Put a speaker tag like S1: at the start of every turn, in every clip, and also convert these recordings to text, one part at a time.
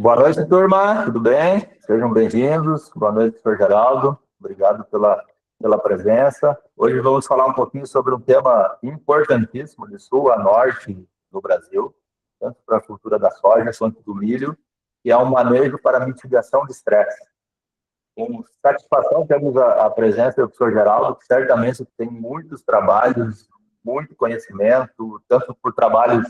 S1: Boa noite, turma. Tudo bem? Sejam bem-vindos. Boa noite, Sr. Geraldo. Obrigado pela presença. Hoje vamos falar um pouquinho sobre um tema importantíssimo de sul a norte do Brasil, tanto para a cultura da soja quanto do milho, que é o manejo para mitigação de estresse. Com satisfação temos a presença do Sr. Geraldo, que certamente tem muitos trabalhos, muito conhecimento, tanto por trabalhos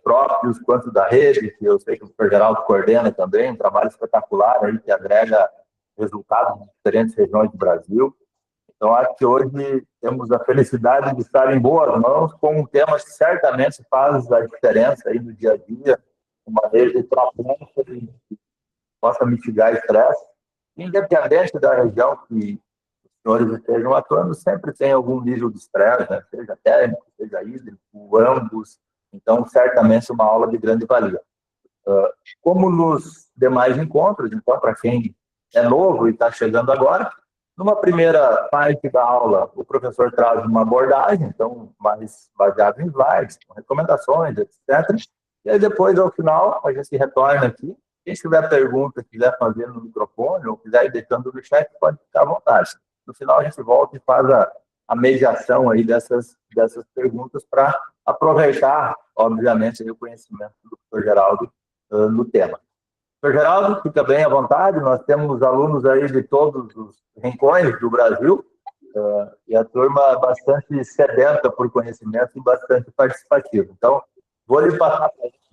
S1: próprios quanto da rede, que eu sei que o Sr. Geraldo coordena também, um trabalho espetacular aí, que agrega resultados de diferentes regiões do Brasil. Então, acho que hoje temos a felicidade de estar em boas mãos com um tema que certamente faz a diferença aí no dia a dia, uma manejo que possa mitigar estresse, independente da região que os senhores estejam atuando, sempre tem algum nível de estresse, né? Seja térmico, seja hídrico, ambos. Então, certamente, uma aula de grande valia. Como nos demais encontros, então, para quem é novo e está chegando agora, numa primeira parte da aula, o professor traz uma abordagem, então, mais baseada em slides, com recomendações, etc. E aí, depois, ao final, a gente retorna aqui. Quem tiver pergunta, quiser fazer no microfone ou quiser ir deixando no chat, pode ficar à vontade. No final, a gente volta e faz a mediação aí dessas perguntas para aproveitar, obviamente, o conhecimento do professor Geraldo no tema. Professor Geraldo, fica bem à vontade, nós temos alunos aí de todos os rincões do Brasil, e a turma bastante sedenta por conhecimento e bastante participativa. Então, vou lhe passar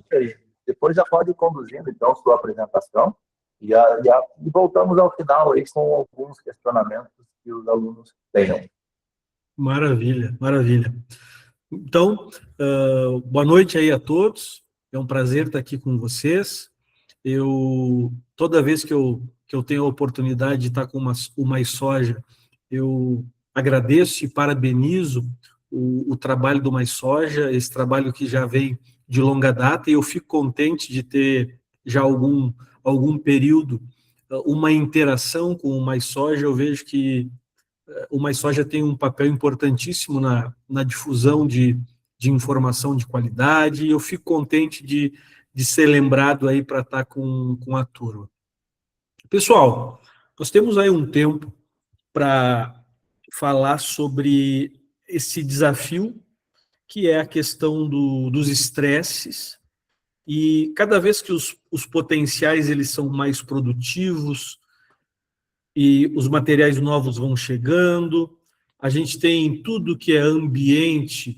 S1: para aí. Depois já pode ir conduzindo, então, sua apresentação, e voltamos ao final aí com alguns questionamentos que os alunos tenham.
S2: Maravilha, maravilha. Então, boa noite aí a todos. É um prazer estar aqui com vocês. Toda vez que eu tenho a oportunidade de estar com o Mais Soja, eu agradeço e parabenizo o trabalho do Mais Soja, esse trabalho que já vem de longa data, e eu fico contente de ter já algum período uma interação com o Mais Soja. Eu vejo que o Mais Soja tem um papel importantíssimo na difusão de informação de qualidade, e eu fico contente de ser lembrado aí para estar com a turma. Pessoal, nós temos aí um tempo para falar sobre esse desafio, que é a questão dos estresses, e cada vez que os potenciais eles são mais produtivos, e os materiais novos vão chegando, a gente tem tudo que é ambiente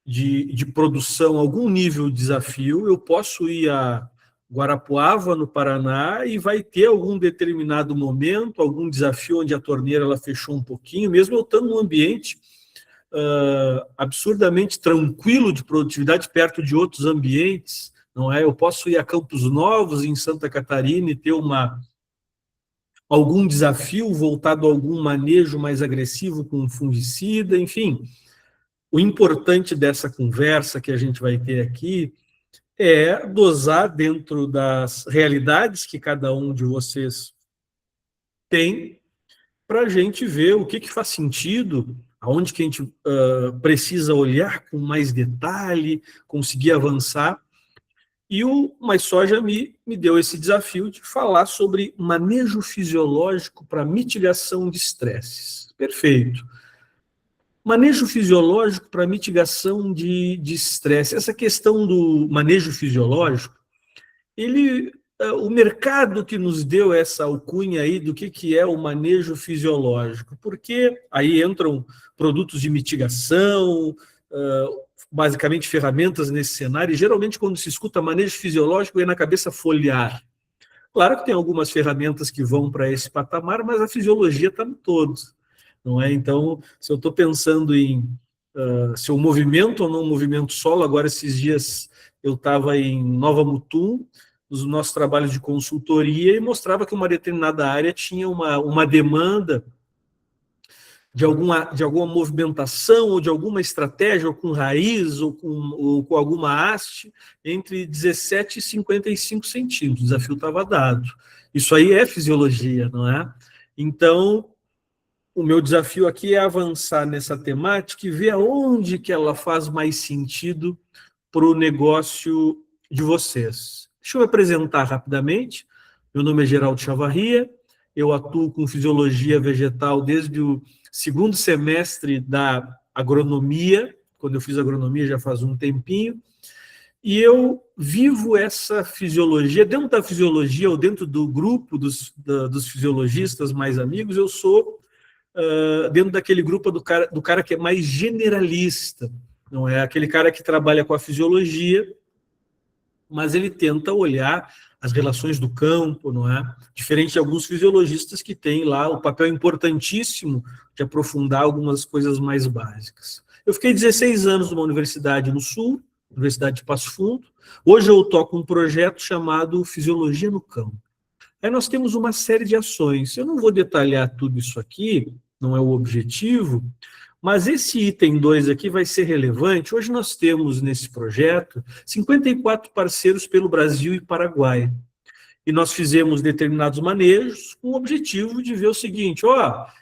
S2: de produção, algum nível de desafio. Eu posso ir a Guarapuava, no Paraná, e vai ter algum determinado momento, algum desafio onde a torneira ela fechou um pouquinho, mesmo eu estando num ambiente absurdamente tranquilo de produtividade, perto de outros ambientes, não é? Eu posso ir a Campos Novos, em Santa Catarina, e ter algum desafio voltado a algum manejo mais agressivo com um fungicida, enfim. O importante dessa conversa que a gente vai ter aqui é dosar dentro das realidades que cada um de vocês tem, para a gente ver o que faz sentido, aonde que a gente precisa olhar com mais detalhe, conseguir avançar. E o Mais Soja me deu esse desafio de falar sobre manejo fisiológico para mitigação de estresses. Perfeito. Manejo fisiológico para mitigação de estresse. Essa questão do manejo fisiológico, o mercado que nos deu essa alcunha aí do que é o manejo fisiológico, porque aí entram produtos de mitigação, basicamente ferramentas nesse cenário, e geralmente quando se escuta manejo fisiológico vem na cabeça foliar. Claro que tem algumas ferramentas que vão para esse patamar, mas a fisiologia está no todo, não é? Então, se eu estou pensando em se eu movimento ou não movimento solo, agora esses dias eu estava em Nova Mutum, nos nossos trabalhos de consultoria, e mostrava que uma determinada área tinha uma demanda de alguma movimentação, ou de alguma estratégia, ou com raiz, ou com alguma haste, entre 17 e 55 centímetros. O desafio estava dado. Isso aí é fisiologia, não é? Então, o meu desafio aqui é avançar nessa temática e ver aonde que ela faz mais sentido para o negócio de vocês. Deixa eu me apresentar rapidamente. Meu nome é Geraldo Chavarria, eu atuo com fisiologia vegetal desde o segundo semestre da agronomia, quando eu fiz agronomia já faz um tempinho, e eu vivo essa fisiologia, dentro da fisiologia, ou dentro do grupo dos fisiologistas mais amigos, eu sou dentro daquele grupo do cara que é mais generalista, não é aquele cara que trabalha com a fisiologia, mas ele tenta olhar as relações do campo, não é? Diferente de alguns fisiologistas que têm lá o papel importantíssimo de aprofundar algumas coisas mais básicas. Eu fiquei 16 anos numa universidade no Sul, Universidade de Passo Fundo. Hoje eu toco um projeto chamado Fisiologia no Campo. Aí nós temos uma série de ações. Eu não vou detalhar tudo isso aqui, não é o objetivo, mas esse item 2 aqui vai ser relevante. Hoje nós temos nesse projeto 54 parceiros pelo Brasil e Paraguai. E nós fizemos determinados manejos com o objetivo de ver o seguinte,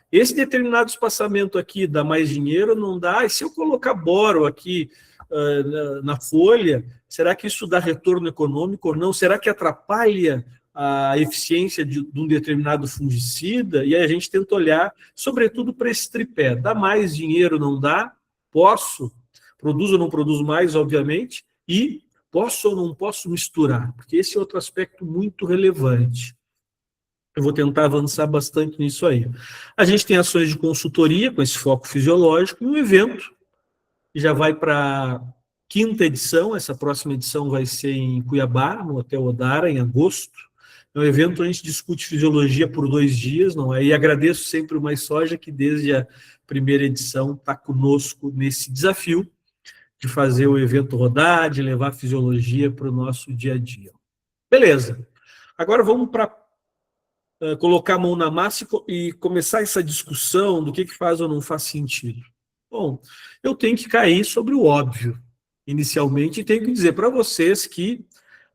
S2: esse determinado espaçamento aqui dá mais dinheiro, não dá? E se eu colocar boro aqui na folha, será que isso dá retorno econômico ou não? Será que atrapalha a eficiência de um determinado fungicida? E aí a gente tenta olhar, sobretudo, para esse tripé. Dá mais dinheiro, não dá? Posso? Produzo ou não produzo mais, obviamente? E posso ou não posso misturar? Porque esse é outro aspecto muito relevante. Eu vou tentar avançar bastante nisso aí. A gente tem ações de consultoria com esse foco fisiológico e um evento que já vai para a 5ª edição. Essa próxima edição vai ser em Cuiabá, no Hotel Odara, em agosto. É um evento onde a gente discute fisiologia por 2 dias, não é? E agradeço sempre o Mais Soja, que desde a primeira edição está conosco nesse desafio de fazer o evento rodar, de levar a fisiologia para o nosso dia a dia. Beleza. Agora vamos para colocar a mão na massa e começar essa discussão do que faz ou não faz sentido. Bom, eu tenho que cair sobre o óbvio, inicialmente, e tenho que dizer para vocês que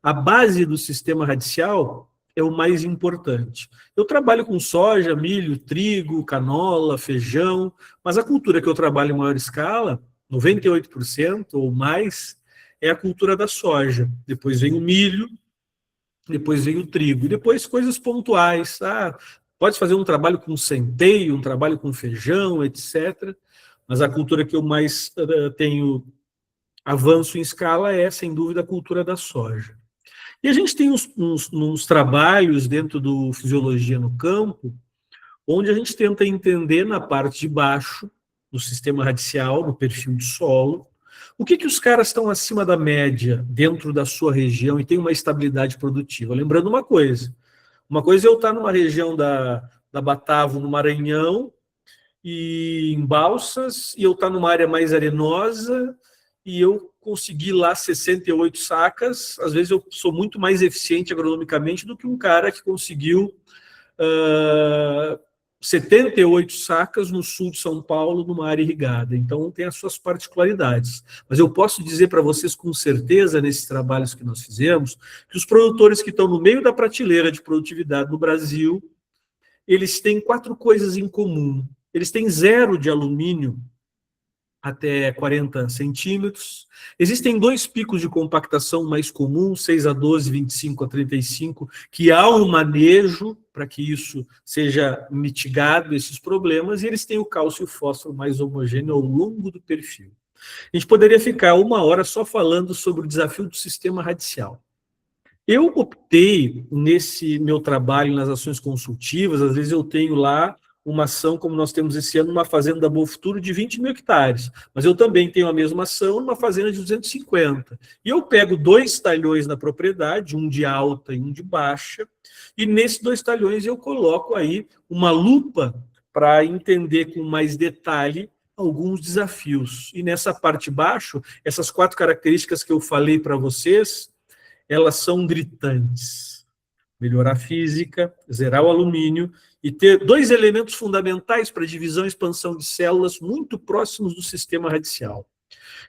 S2: a base do sistema radicial é o mais importante. Eu trabalho com soja, milho, trigo, canola, feijão, mas a cultura que eu trabalho em maior escala, 98% ou mais, é a cultura da soja. Depois vem o milho, depois vem o trigo, e depois coisas pontuais. Pode fazer um trabalho com centeio, um trabalho com feijão, etc., mas a cultura que eu mais tenho avanço em escala é, sem dúvida, a cultura da soja. E a gente tem uns trabalhos dentro do Fisiologia no Campo, onde a gente tenta entender na parte de baixo do sistema radicial, no perfil de solo, o que os caras estão acima da média dentro da sua região e tem uma estabilidade produtiva. Lembrando uma coisa é eu estar numa região da Batavo, no Maranhão, e em Balsas, e eu estar numa área mais arenosa, e eu consegui lá 68 sacas, às vezes eu sou muito mais eficiente agronomicamente do que um cara que conseguiu 78 sacas no sul de São Paulo, numa área irrigada. Então, tem as suas particularidades. Mas eu posso dizer para vocês com certeza, nesses trabalhos que nós fizemos, que os produtores que estão no meio da prateleira de produtividade no Brasil, eles têm 4 coisas em comum. Eles têm 0 de alumínio até 40 centímetros. Existem 2 picos de compactação mais comuns, 6 a 12, 25 a 35, que há um manejo para que isso seja mitigado, esses problemas, e eles têm o cálcio e o fósforo mais homogêneo ao longo do perfil. A gente poderia ficar 1 hora só falando sobre o desafio do sistema radicial. Eu optei, nesse meu trabalho nas ações consultivas, às vezes eu tenho lá uma ação, como nós temos esse ano, numa fazenda da Boa Futuro de 20 mil hectares, mas eu também tenho a mesma ação numa fazenda de 250. E eu pego 2 talhões na propriedade, um de alta e um de baixa, e nesses 2 talhões eu coloco aí uma lupa para entender com mais detalhe alguns desafios. E nessa parte de baixo, essas 4 características que eu falei para vocês, elas são gritantes. Melhorar a física, zerar o alumínio e ter 2 elementos fundamentais para divisão e expansão de células muito próximos do sistema radicial.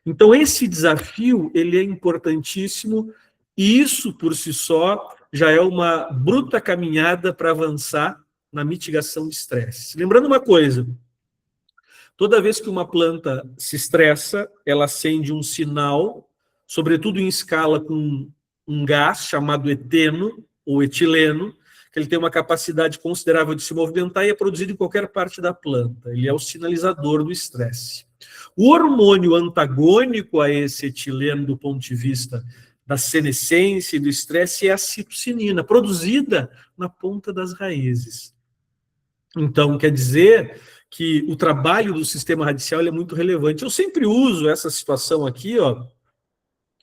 S2: Então, esse desafio ele é importantíssimo e isso, por si só, já é uma bruta caminhada para avançar na mitigação de estresse. Lembrando uma coisa, toda vez que uma planta se estressa, ela acende um sinal, sobretudo em escala com um gás chamado eteno, ou etileno, que ele tem uma capacidade considerável de se movimentar e é produzido em qualquer parte da planta. Ele é o sinalizador do estresse. O hormônio antagônico a esse etileno, do ponto de vista da senescência e do estresse, é a citocinina, produzida na ponta das raízes. Então, quer dizer que o trabalho do sistema radicial é muito relevante. Eu sempre uso essa situação aqui, ó.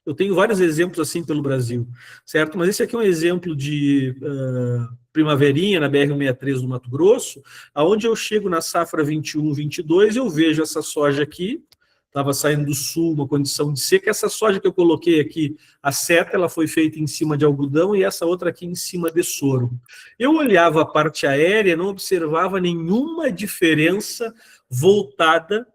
S2: Eu tenho vários exemplos assim pelo Brasil, certo? Mas esse aqui é um exemplo de primaverinha na BR-163 do Mato Grosso, aonde eu chego na safra 21, 22, eu vejo essa soja aqui, estava saindo do sul, uma condição de seca. Essa soja que eu coloquei aqui, a seta, ela foi feita em cima de algodão e essa outra aqui em cima de sorgo. Eu olhava a parte aérea, não observava nenhuma diferença voltada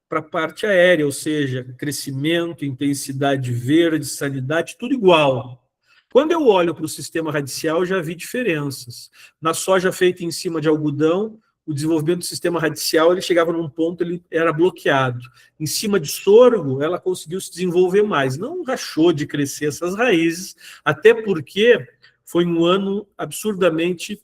S2: para a parte aérea, ou seja, crescimento, intensidade verde, sanidade, tudo igual. Quando eu olho para o sistema radicial, eu já vi diferenças. Na soja feita em cima de algodão, o desenvolvimento do sistema radicial, ele chegava num ponto, ele era bloqueado. Em cima de sorgo, ela conseguiu se desenvolver mais. Não rachou de crescer essas raízes, até porque foi um ano absurdamente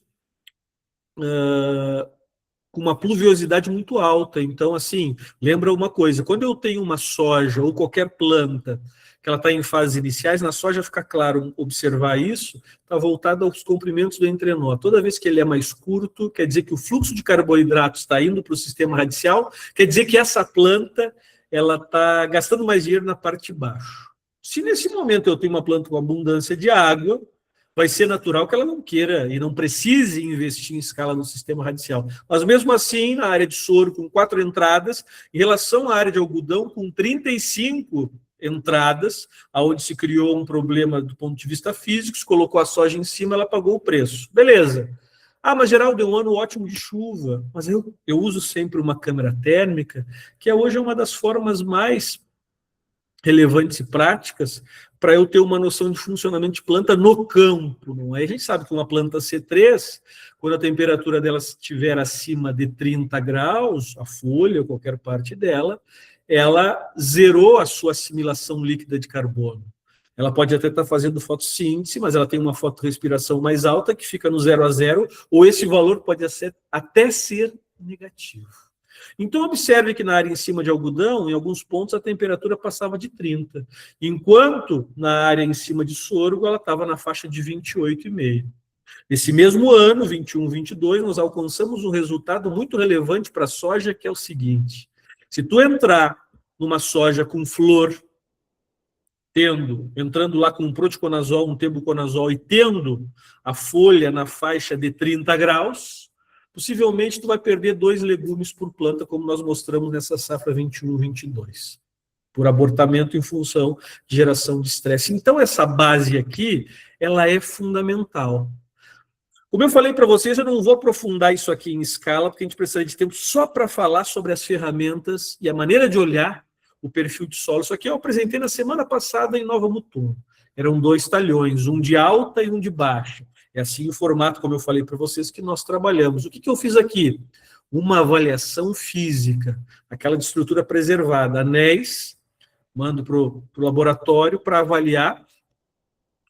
S2: com uma pluviosidade muito alta. Então, assim, lembra uma coisa, quando eu tenho uma soja ou qualquer planta que ela está em fases iniciais, na soja fica claro observar isso, está voltado aos comprimentos do entrenó. Toda vez que ele é mais curto, quer dizer que o fluxo de carboidratos está indo para o sistema radicial, quer dizer que essa planta ela está gastando mais dinheiro na parte de baixo. Se nesse momento eu tenho uma planta com abundância de água, vai ser natural que ela não queira e não precise investir em escala no sistema radicial. Mas mesmo assim, na área de soro, com 4 entradas, em relação à área de algodão, com 35 entradas, onde se criou um problema do ponto de vista físico, se colocou a soja em cima, ela pagou o preço. Beleza. Ah, mas Geraldo, deu um ano ótimo de chuva. Mas eu uso sempre uma câmera térmica, que hoje é uma das formas mais relevantes e práticas para eu ter uma noção de funcionamento de planta no campo. Não é? A gente sabe que uma planta C3, quando a temperatura dela estiver acima de 30 graus, a folha, qualquer parte dela, ela zerou a sua assimilação líquida de carbono. Ela pode até estar fazendo fotossíntese, mas ela tem uma fotorrespiração mais alta, que fica no 0 a 0, ou esse valor pode até ser negativo. Então, observe que na área em cima de algodão, em alguns pontos, a temperatura passava de 30, enquanto na área em cima de sorgo, ela estava na faixa de 28,5. Nesse mesmo ano, 21, 22, nós alcançamos um resultado muito relevante para a soja, que é o seguinte: se tu entrar numa soja com flor, entrando lá com um proticonazol, um tebuconazol e tendo a folha na faixa de 30 graus, possivelmente tu vai perder 2 legumes por planta, como nós mostramos nessa safra 21, 22, por abortamento em função de geração de estresse. Então, essa base aqui, ela é fundamental. Como eu falei para vocês, eu não vou aprofundar isso aqui em escala, porque a gente precisa de tempo só para falar sobre as ferramentas e a maneira de olhar o perfil de solo. Isso aqui eu apresentei na semana passada em Nova Mutum. Eram 2 talhões, um de alta e um de baixa. É assim o formato, como eu falei para vocês, que nós trabalhamos. O que eu fiz aqui? Uma avaliação física, aquela de estrutura preservada, anéis, mando para o laboratório para avaliar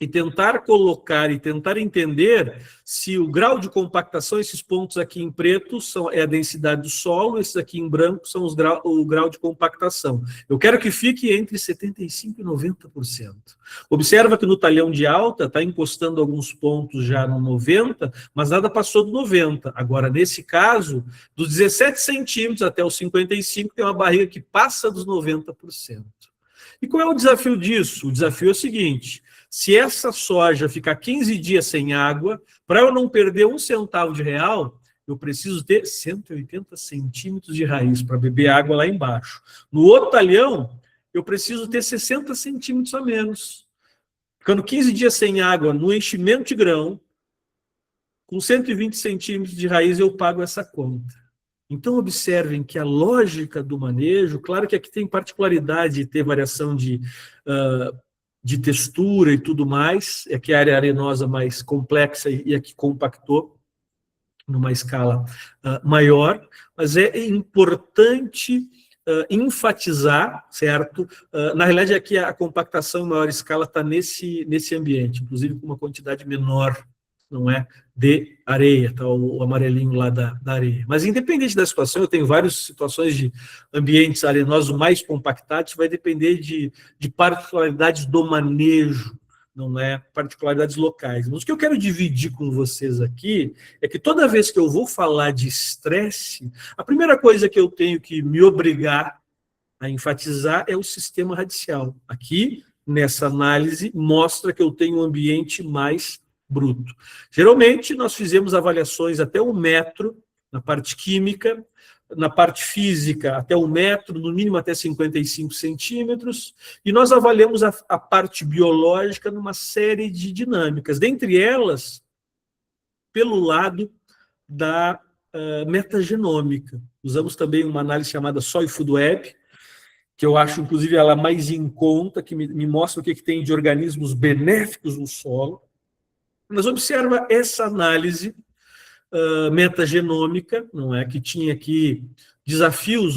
S2: e tentar colocar e tentar entender se o grau de compactação, esses pontos aqui em preto é a densidade do solo, esses aqui em branco são o grau de compactação. Eu quero que fique entre 75% e 90%. Observa que no talhão de alta está encostando alguns pontos já no 90%, mas nada passou do 90%. Agora, nesse caso, dos 17 centímetros até os 55, tem uma barriga que passa dos 90%. E qual é o desafio disso? O desafio é o seguinte: se essa soja ficar 15 dias sem água, para eu não perder 1 centavo de real, eu preciso ter 180 centímetros de raiz para beber água lá embaixo. No outro talhão, eu preciso ter 60 centímetros a menos. Ficando 15 dias sem água no enchimento de grão, com 120 centímetros de raiz, eu pago essa conta. Então, observem que a lógica do manejo, claro que aqui tem particularidade de ter variação de textura e tudo mais, é que a área arenosa mais complexa e aqui compactou numa escala maior, mas é importante enfatizar, certo? Na realidade, aqui a compactação em maior escala está nesse ambiente, inclusive com uma quantidade menor, não é, de areia, tá, o amarelinho lá da areia. Mas independente da situação, eu tenho várias situações de ambientes arenosos mais compactados, vai depender de particularidades do manejo, não é, particularidades locais. Mas o que eu quero dividir com vocês aqui é que toda vez que eu vou falar de estresse, a primeira coisa que eu tenho que me obrigar a enfatizar é o sistema radicial. Aqui, nessa análise, mostra que eu tenho um ambiente mais bruto. Geralmente, nós fizemos avaliações até 1 metro, na parte química, na parte física até 1 metro, no mínimo até 55 centímetros, e nós avaliamos a parte biológica numa série de dinâmicas, dentre elas, pelo lado da metagenômica. Usamos também uma análise chamada Soil Food Web, que eu acho, inclusive, ela mais em conta, que me mostra o que tem de organismos benéficos no solo. Mas observa essa análise metagenômica, não é, que tinha aqui desafios,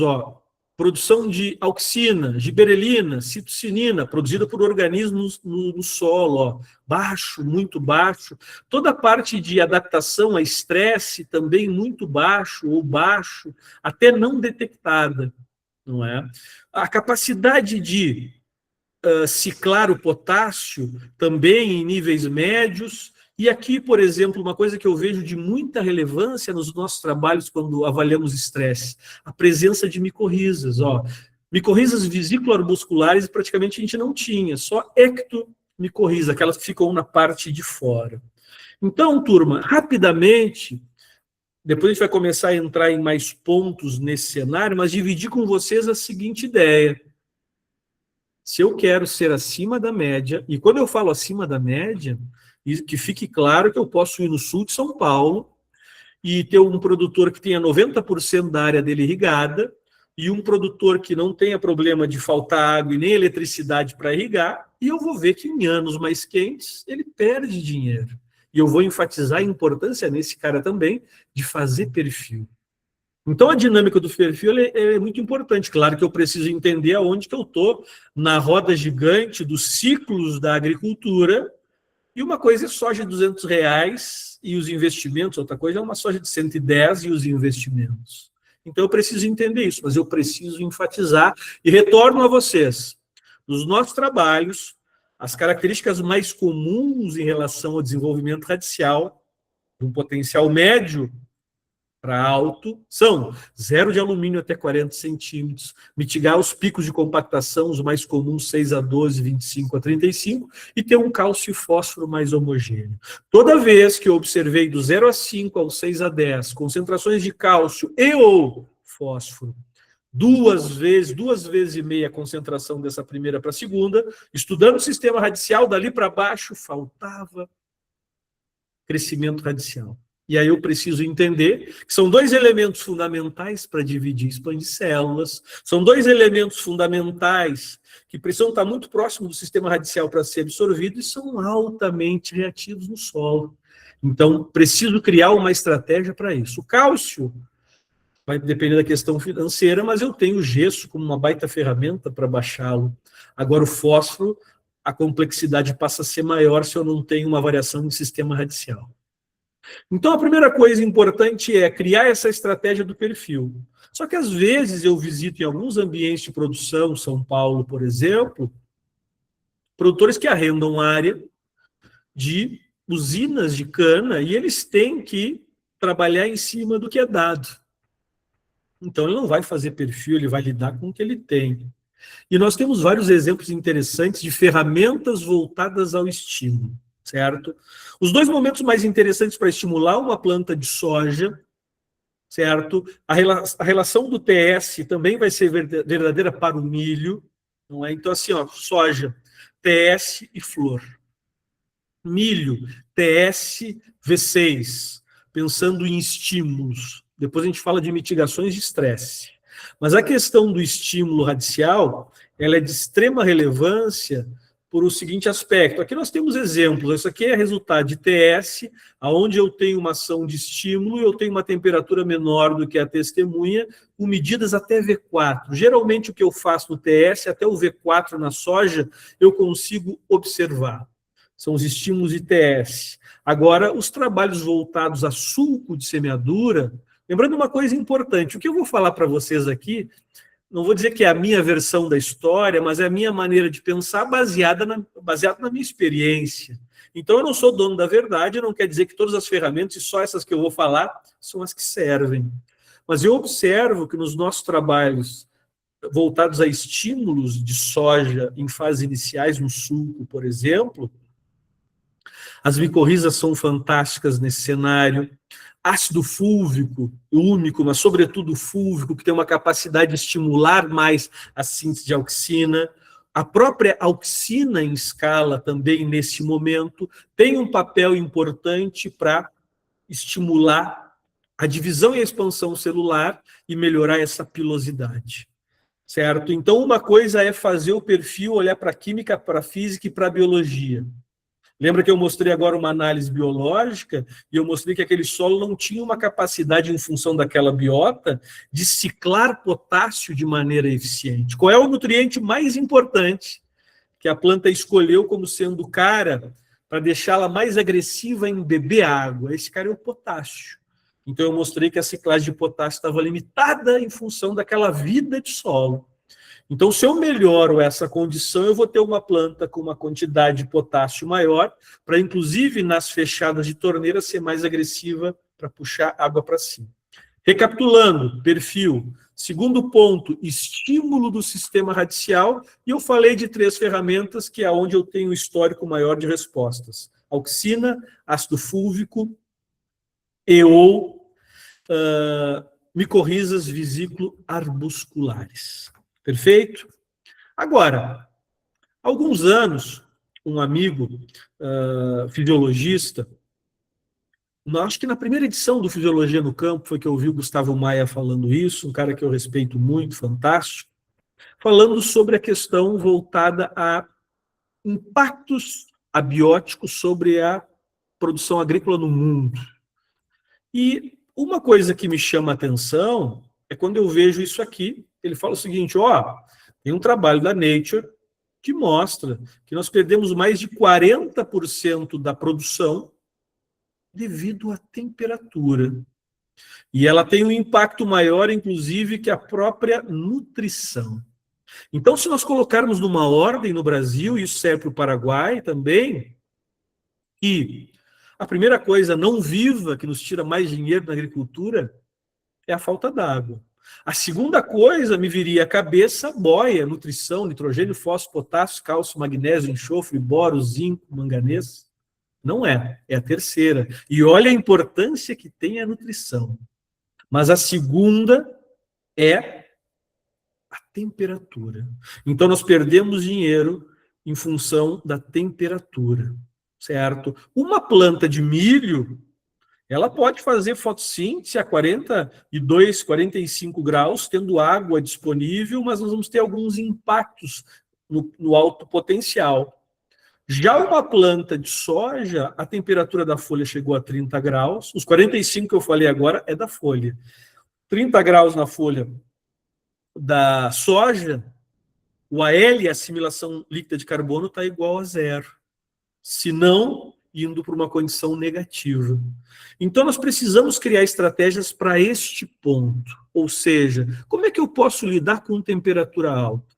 S2: produção de auxina, giberelina, citocinina, produzida por organismos no solo, baixo, muito baixo. Toda a parte de adaptação a estresse também muito baixo, ou baixo, até não detectada, não é? A capacidade de ciclar o potássio também em níveis médios. E aqui, por exemplo, uma coisa que eu vejo de muita relevância nos nossos trabalhos quando avaliamos estresse, a presença de micorrizas. Micorrizas vesículo-arbusculares praticamente a gente não tinha, só ectomicorriza, aquelas que ficam na parte de fora. Então, turma, rapidamente, depois a gente vai começar a entrar em mais pontos nesse cenário, mas dividir com vocês a seguinte ideia. Se eu quero ser acima da média, e quando eu falo acima da média, que fique claro que eu posso ir no sul de São Paulo e ter um produtor que tenha 90% da área dele irrigada e um produtor que não tenha problema de faltar água e nem eletricidade para irrigar, e eu vou ver que em anos mais quentes ele perde dinheiro. E eu vou enfatizar a importância nesse cara também de fazer perfil. Então, a dinâmica do perfil é muito importante. Claro que eu preciso entender aonde que eu estou na roda gigante dos ciclos da agricultura. E uma coisa é soja de R$200 e os investimentos, outra coisa é uma soja de 110 e os investimentos. Então, eu preciso entender isso, mas eu preciso enfatizar e retorno a vocês. Nos nossos trabalhos, as características mais comuns em relação ao desenvolvimento radicial, de um potencial médio para alto, são 0 de alumínio até 40 centímetros, mitigar os picos de compactação, os mais comuns 6 a 12, 25 a 35, e ter um cálcio e fósforo mais homogêneo. Toda vez que eu observei do 0 a 5 ao 6 a 10, concentrações de cálcio e ou fósforo, duas vezes e meia a concentração dessa primeira para a segunda, estudando o sistema radicial, dali para baixo, faltava crescimento radicial. E aí eu preciso entender que são 2 elementos fundamentais para dividir e expandir células, são 2 elementos fundamentais que precisam estar muito próximos do sistema radicial para ser absorvido e são altamente reativos no solo. Então, preciso criar uma estratégia para isso. O cálcio vai depender da questão financeira, mas eu tenho o gesso como uma baita ferramenta para baixá-lo. Agora, o fósforo, a complexidade passa a ser maior se eu não tenho uma variação de sistema radicial. Então, a primeira coisa importante é criar essa estratégia do perfil. Só que, às vezes, eu visito em alguns ambientes de produção, São Paulo, por exemplo, produtores que arrendam área de usinas de cana e eles têm que trabalhar em cima do que é dado. Então, ele não vai fazer perfil, ele vai lidar com o que ele tem. E nós temos vários exemplos interessantes de ferramentas voltadas ao estímulo, certo? Os 2 momentos mais interessantes para estimular uma planta de soja, certo? A relação do TS também vai ser verdadeira para o milho, não é? Então, assim, soja, TS e flor. Milho, TS, V6, pensando em estímulos. Depois a gente fala de mitigações de estresse. Mas a questão do estímulo radicial, ela é de extrema relevância, por o seguinte aspecto. Aqui nós temos exemplos. Isso aqui é resultado de TS, onde eu tenho uma ação de estímulo e eu tenho uma temperatura menor do que a testemunha, com medidas até V4. Geralmente, o que eu faço no TS, até o V4 na soja, eu consigo observar. São os estímulos de TS. Agora, os trabalhos voltados a sulco de semeadura, lembrando uma coisa importante, o que eu vou falar para vocês aqui, não vou dizer que é a minha versão da história, mas é a minha maneira de pensar baseada na minha experiência. Então, eu não sou dono da verdade, não quer dizer que todas as ferramentas, e só essas que eu vou falar, são as que servem. Mas eu observo que nos nossos trabalhos voltados a estímulos de soja em fases iniciais, no sulco, por exemplo, as micorrizas são fantásticas nesse cenário. Ácido fúlvico, úmico, mas sobretudo fúlvico, que tem uma capacidade de estimular mais a síntese de auxina. A própria auxina em escala também, nesse momento, tem um papel importante para estimular a divisão e a expansão celular e melhorar essa pilosidade. Certo? Então, uma coisa é fazer o perfil, olhar para a química, para a física e para a biologia. Lembra que eu mostrei agora uma análise biológica e eu mostrei que aquele solo não tinha uma capacidade, em função daquela biota, de ciclar potássio de maneira eficiente. Qual é o nutriente mais importante que a planta escolheu como sendo o cara para deixá-la mais agressiva em beber água? Esse cara é o potássio. Então eu mostrei que a ciclagem de potássio estava limitada em função daquela vida de solo. Então, se eu melhoro essa condição, eu vou ter uma planta com uma quantidade de potássio maior, para, inclusive, nas fechadas de torneira, ser mais agressiva para puxar água para cima. Recapitulando, perfil. Segundo ponto, estímulo do sistema radicial. E eu falei de 3 ferramentas, que é onde eu tenho um histórico maior de respostas. Auxina, ácido fúlvico e ou micorrizas vesículo-arbusculares. Perfeito? Agora, há alguns anos, um amigo fisiologista, acho que na primeira edição do Fisiologia no Campo foi que eu ouvi o Gustavo Maia falando isso, um cara que eu respeito muito, fantástico, falando sobre a questão voltada a impactos abióticos sobre a produção agrícola no mundo. E uma coisa que me chama a atenção é quando eu vejo isso aqui. Ele fala o seguinte, tem um trabalho da Nature que mostra que nós perdemos mais de 40% da produção devido à temperatura. E ela tem um impacto maior, inclusive, que a própria nutrição. Então, se nós colocarmos numa ordem no Brasil, e isso serve para o Paraguai também, que a primeira coisa não viva que nos tira mais dinheiro na agricultura é a falta d'água. A segunda coisa me viria à cabeça boia, nutrição, nitrogênio, fósforo, potássio, cálcio, magnésio, enxofre, boro, zinco, manganês. Não é, é a terceira. E olha a importância que tem a nutrição. Mas a segunda é a temperatura. Então nós perdemos dinheiro em função da temperatura, certo? Uma planta de milho, ela pode fazer fotossíntese a 42, 45 graus, tendo água disponível, mas nós vamos ter alguns impactos no alto potencial. Já uma planta de soja, a temperatura da folha chegou a 30 graus, os 45 que eu falei agora é da folha. 30 graus na folha da soja, o AL, a assimilação líquida de carbono, está igual a 0. Se não, indo para uma condição negativa. Então, nós precisamos criar estratégias para este ponto. Ou seja, como é que eu posso lidar com temperatura alta?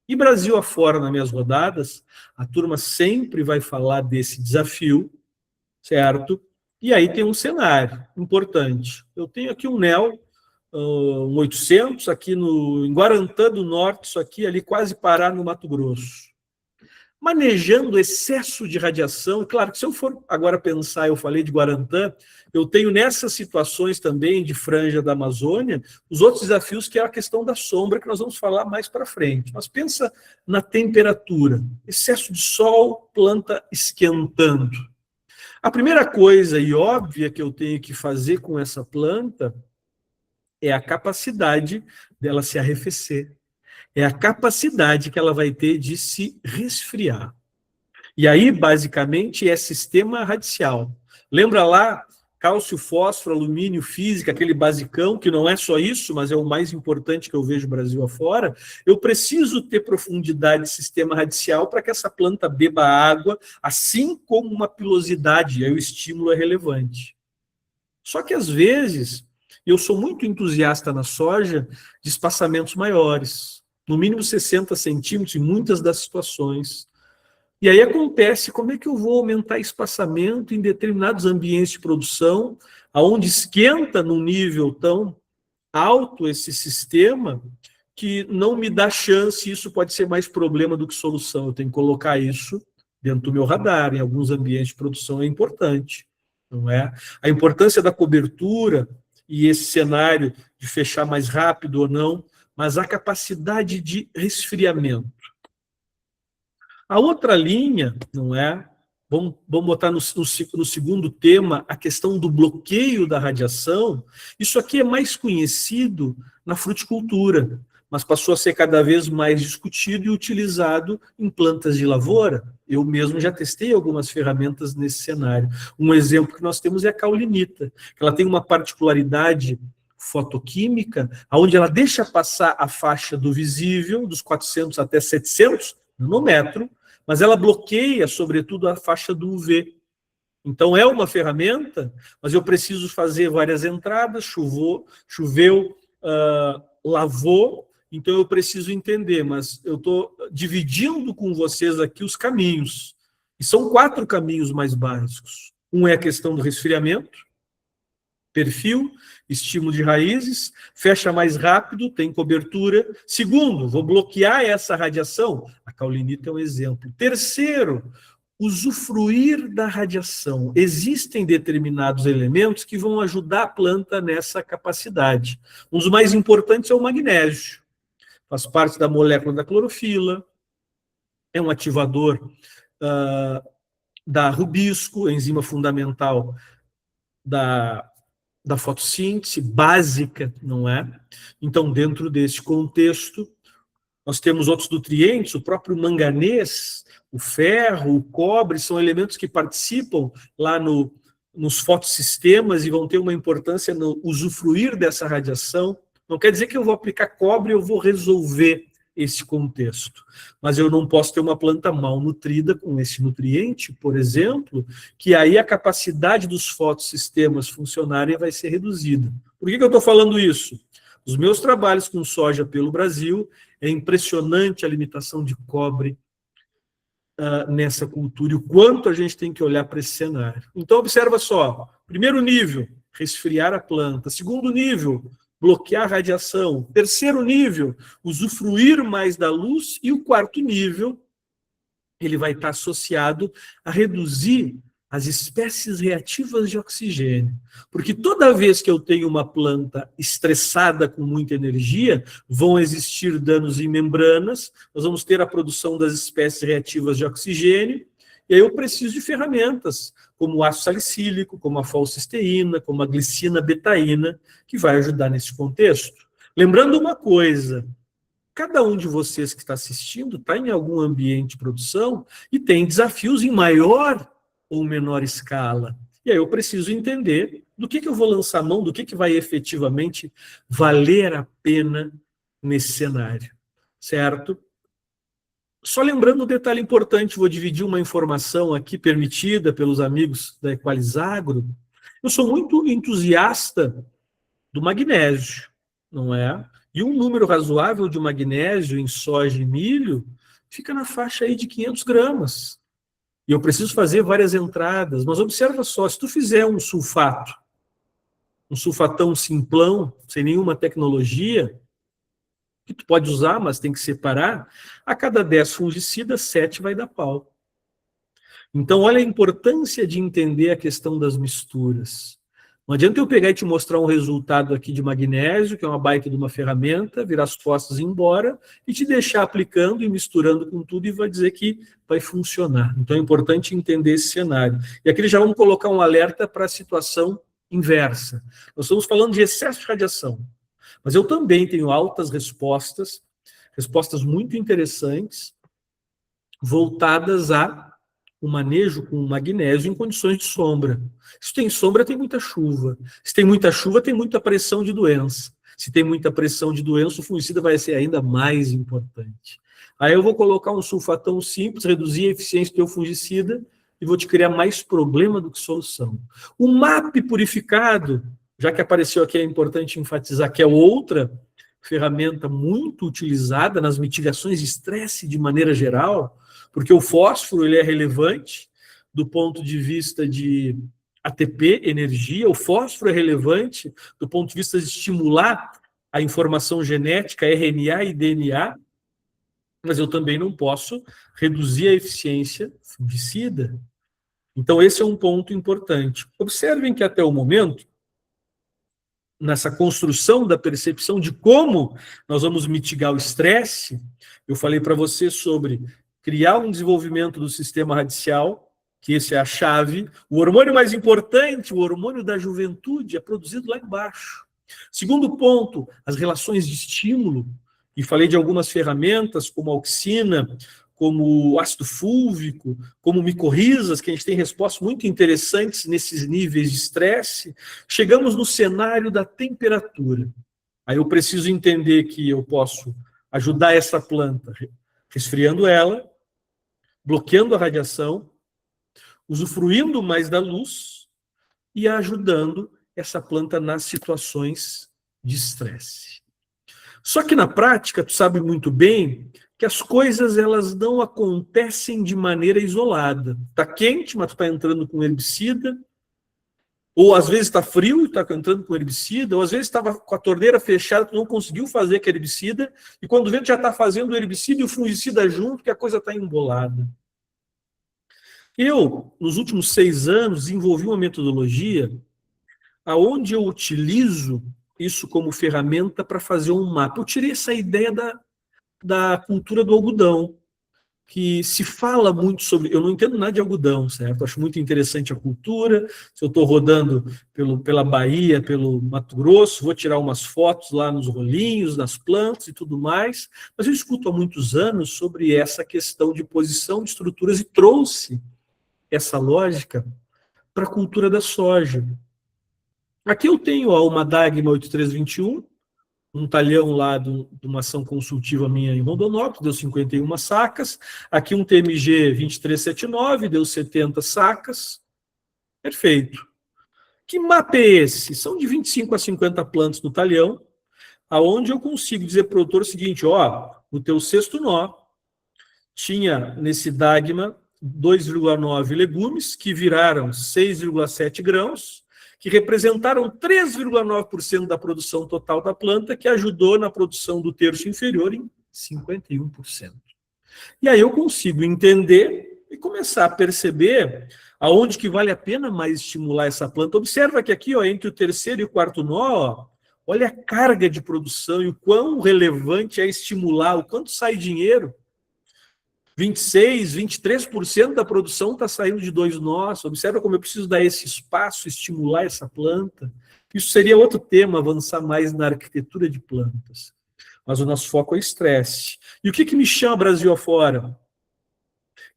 S2: E Brasil afora, nas minhas rodadas, a turma sempre vai falar desse desafio, certo? E aí tem um cenário importante. Eu tenho aqui um NEL, um 800, aqui em Guarantã do Norte, isso aqui, ali quase Pará, no Mato Grosso. Manejando excesso de radiação, claro que se eu for agora pensar, eu falei de Guarantã, eu tenho nessas situações também de franja da Amazônia, os outros desafios que é a questão da sombra, que nós vamos falar mais para frente. Mas pensa na temperatura, excesso de sol, planta esquentando. A primeira coisa e óbvia que eu tenho que fazer com essa planta é a capacidade dela se arrefecer. É a capacidade que ela vai ter de se resfriar. E aí, basicamente, é sistema radicial. Lembra lá, cálcio, fósforo, alumínio, física, aquele basicão, que não é só isso, mas é o mais importante que eu vejo Brasil afora. Eu preciso ter profundidade de sistema radicial para que essa planta beba água, assim como uma pilosidade, aí o estímulo é relevante. Só que, às vezes, eu sou muito entusiasta na soja de espaçamentos maiores, no mínimo 60 centímetros em muitas das situações. E aí acontece, como é que eu vou aumentar espaçamento em determinados ambientes de produção, aonde esquenta num nível tão alto esse sistema, que não me dá chance, isso pode ser mais problema do que solução. Eu tenho que colocar isso dentro do meu radar, em alguns ambientes de produção é importante, não é? A importância da cobertura e esse cenário de fechar mais rápido ou não, mas a capacidade de resfriamento. A outra linha, não é? Vamos botar no segundo tema a questão do bloqueio da radiação. Isso aqui é mais conhecido na fruticultura, mas passou a ser cada vez mais discutido e utilizado em plantas de lavoura. Eu mesmo já testei algumas ferramentas nesse cenário. Um exemplo que nós temos é a caulinita, que ela tem uma particularidade fotoquímica, onde ela deixa passar a faixa do visível, dos 400 até 700 nanômetros, mas ela bloqueia, sobretudo, a faixa do UV. Então, é uma ferramenta, mas eu preciso fazer várias entradas, choveu, lavou, então eu preciso entender, mas eu estou dividindo com vocês aqui os caminhos. E são 4 caminhos mais básicos. Um é a questão do resfriamento, perfil, estímulo de raízes, fecha mais rápido, tem cobertura. Segundo, vou bloquear essa radiação. A caulinita é um exemplo. Terceiro, usufruir da radiação. Existem determinados elementos que vão ajudar a planta nessa capacidade. Um dos mais importantes é o magnésio. Faz parte da molécula da clorofila, é um ativador da rubisco, enzima fundamental da fotossíntese básica, não é? Então, dentro desse contexto, nós temos outros nutrientes, o próprio manganês, o ferro, o cobre, são elementos que participam lá nos fotossistemas e vão ter uma importância no usufruir dessa radiação. Não quer dizer que eu vou aplicar cobre e eu vou resolver esse contexto. Mas eu não posso ter uma planta mal nutrida com esse nutriente, por exemplo, que aí a capacidade dos fotossistemas funcionarem vai ser reduzida. Por que eu estou falando isso? Os meus trabalhos com soja pelo Brasil, é impressionante a limitação de cobre nessa cultura e o quanto a gente tem que olhar para esse cenário. Então, observa só. Primeiro nível, resfriar a planta. Segundo nível, bloquear a radiação. Terceiro nível, usufruir mais da luz. E o quarto nível, ele vai estar associado a reduzir as espécies reativas de oxigênio. Porque toda vez que eu tenho uma planta estressada com muita energia, vão existir danos em membranas, nós vamos ter a produção das espécies reativas de oxigênio, e aí eu preciso de ferramentas, como o ácido salicílico, como a falcisteína, como a glicina betaína, que vai ajudar nesse contexto. Lembrando uma coisa, cada um de vocês que está assistindo está em algum ambiente de produção e tem desafios em maior ou menor escala. E aí eu preciso entender do que eu vou lançar a mão, do que vai efetivamente valer a pena nesse cenário, certo? Só lembrando um detalhe importante, vou dividir uma informação aqui permitida pelos amigos da Equalizagro. Eu sou muito entusiasta do magnésio, não é? E um número razoável de magnésio em soja e milho fica na faixa aí de 500 gramas. E eu preciso fazer várias entradas. Mas observa só, se tu fizer um sulfato, um sulfatão simplão, sem nenhuma tecnologia, que tu pode usar, mas tem que separar, a cada 10 fungicidas, 7 vai dar pau. Então, olha a importância de entender a questão das misturas. Não adianta eu pegar e te mostrar um resultado aqui de magnésio, que é uma baita de uma ferramenta, virar as costas e ir embora, e te deixar aplicando e misturando com tudo e vai dizer que vai funcionar. Então é importante entender esse cenário. E aqui já vamos colocar um alerta para a situação inversa. Nós estamos falando de excesso de radiação, mas eu também tenho altas respostas muito interessantes, voltadas a o manejo com magnésio em condições de sombra. Se tem sombra, tem muita chuva. Se tem muita chuva, tem muita pressão de doença. Se tem muita pressão de doença, o fungicida vai ser ainda mais importante. Aí eu vou colocar um sulfatão simples, reduzir a eficiência do teu fungicida e vou te criar mais problema do que solução. O MAP purificado, já que apareceu aqui, é importante enfatizar que é outra ferramenta muito utilizada nas mitigações de estresse de maneira geral, porque o fósforo ele é relevante do ponto de vista de ATP, energia, o fósforo é relevante do ponto de vista de estimular a informação genética, RNA e DNA, mas eu também não posso reduzir a eficiência fungicida. Então, esse é um ponto importante. Observem que até o momento, nessa construção da percepção de como nós vamos mitigar o estresse, eu falei para você sobre criar um desenvolvimento do sistema radicial, que esse é a chave. O hormônio mais importante, o hormônio da juventude, é produzido lá embaixo. Segundo ponto, as relações de estímulo, e falei de algumas ferramentas, como a auxina, como ácido fúlvico, como micorrizas, que a gente tem respostas muito interessantes nesses níveis de estresse. Chegamos no cenário da temperatura. Aí eu preciso entender que eu posso ajudar essa planta resfriando ela, bloqueando a radiação, usufruindo mais da luz e ajudando essa planta nas situações de estresse. Só que na prática, tu sabe muito bem que as coisas elas não acontecem de maneira isolada. Está quente, mas tu está entrando com herbicida, ou às vezes está frio e está entrando com herbicida, ou às vezes estava com a torneira fechada, tu não conseguiu fazer aquele herbicida, e quando vê, tu já está fazendo o herbicida e o fungicida junto, que a coisa está embolada. Eu, nos últimos 6 anos, desenvolvi uma metodologia onde eu utilizo isso como ferramenta para fazer um mapa. Eu tirei essa ideia da cultura do algodão, que se fala muito sobre... Eu não entendo nada de algodão, certo? Acho muito interessante a cultura. Se eu estou rodando pela Bahia, pelo Mato Grosso, vou tirar umas fotos lá nos rolinhos, nas plantas e tudo mais, mas eu escuto há muitos anos sobre essa questão de posição de estruturas e trouxe essa lógica para a cultura da soja. Aqui eu tenho uma Dagma 8321, um talhão lá de uma ação consultiva minha em Rondonópolis, deu 51 sacas. Aqui um TMG 2379, deu 70 sacas. Perfeito. Que mapa é esse? São de 25 a 50 plantas no talhão, aonde eu consigo dizer para o produtor o seguinte, ó, o teu sexto nó tinha nesse Dagma 2,9 legumes, que viraram 6,7 grãos, que representaram 3,9% da produção total da planta, que ajudou na produção do terço inferior em 51%. E aí eu consigo entender e começar a perceber aonde que vale a pena mais estimular essa planta. Observa que aqui, ó, entre o terceiro e o quarto nó, ó, olha a carga de produção e o quão relevante é estimular, o quanto sai dinheiro. 26%, 23% da produção está saindo de 2 nós. Observa como eu preciso dar esse espaço, estimular essa planta. Isso seria outro tema, avançar mais na arquitetura de plantas. Mas o nosso foco é o estresse. E o que me chama Brasil afora?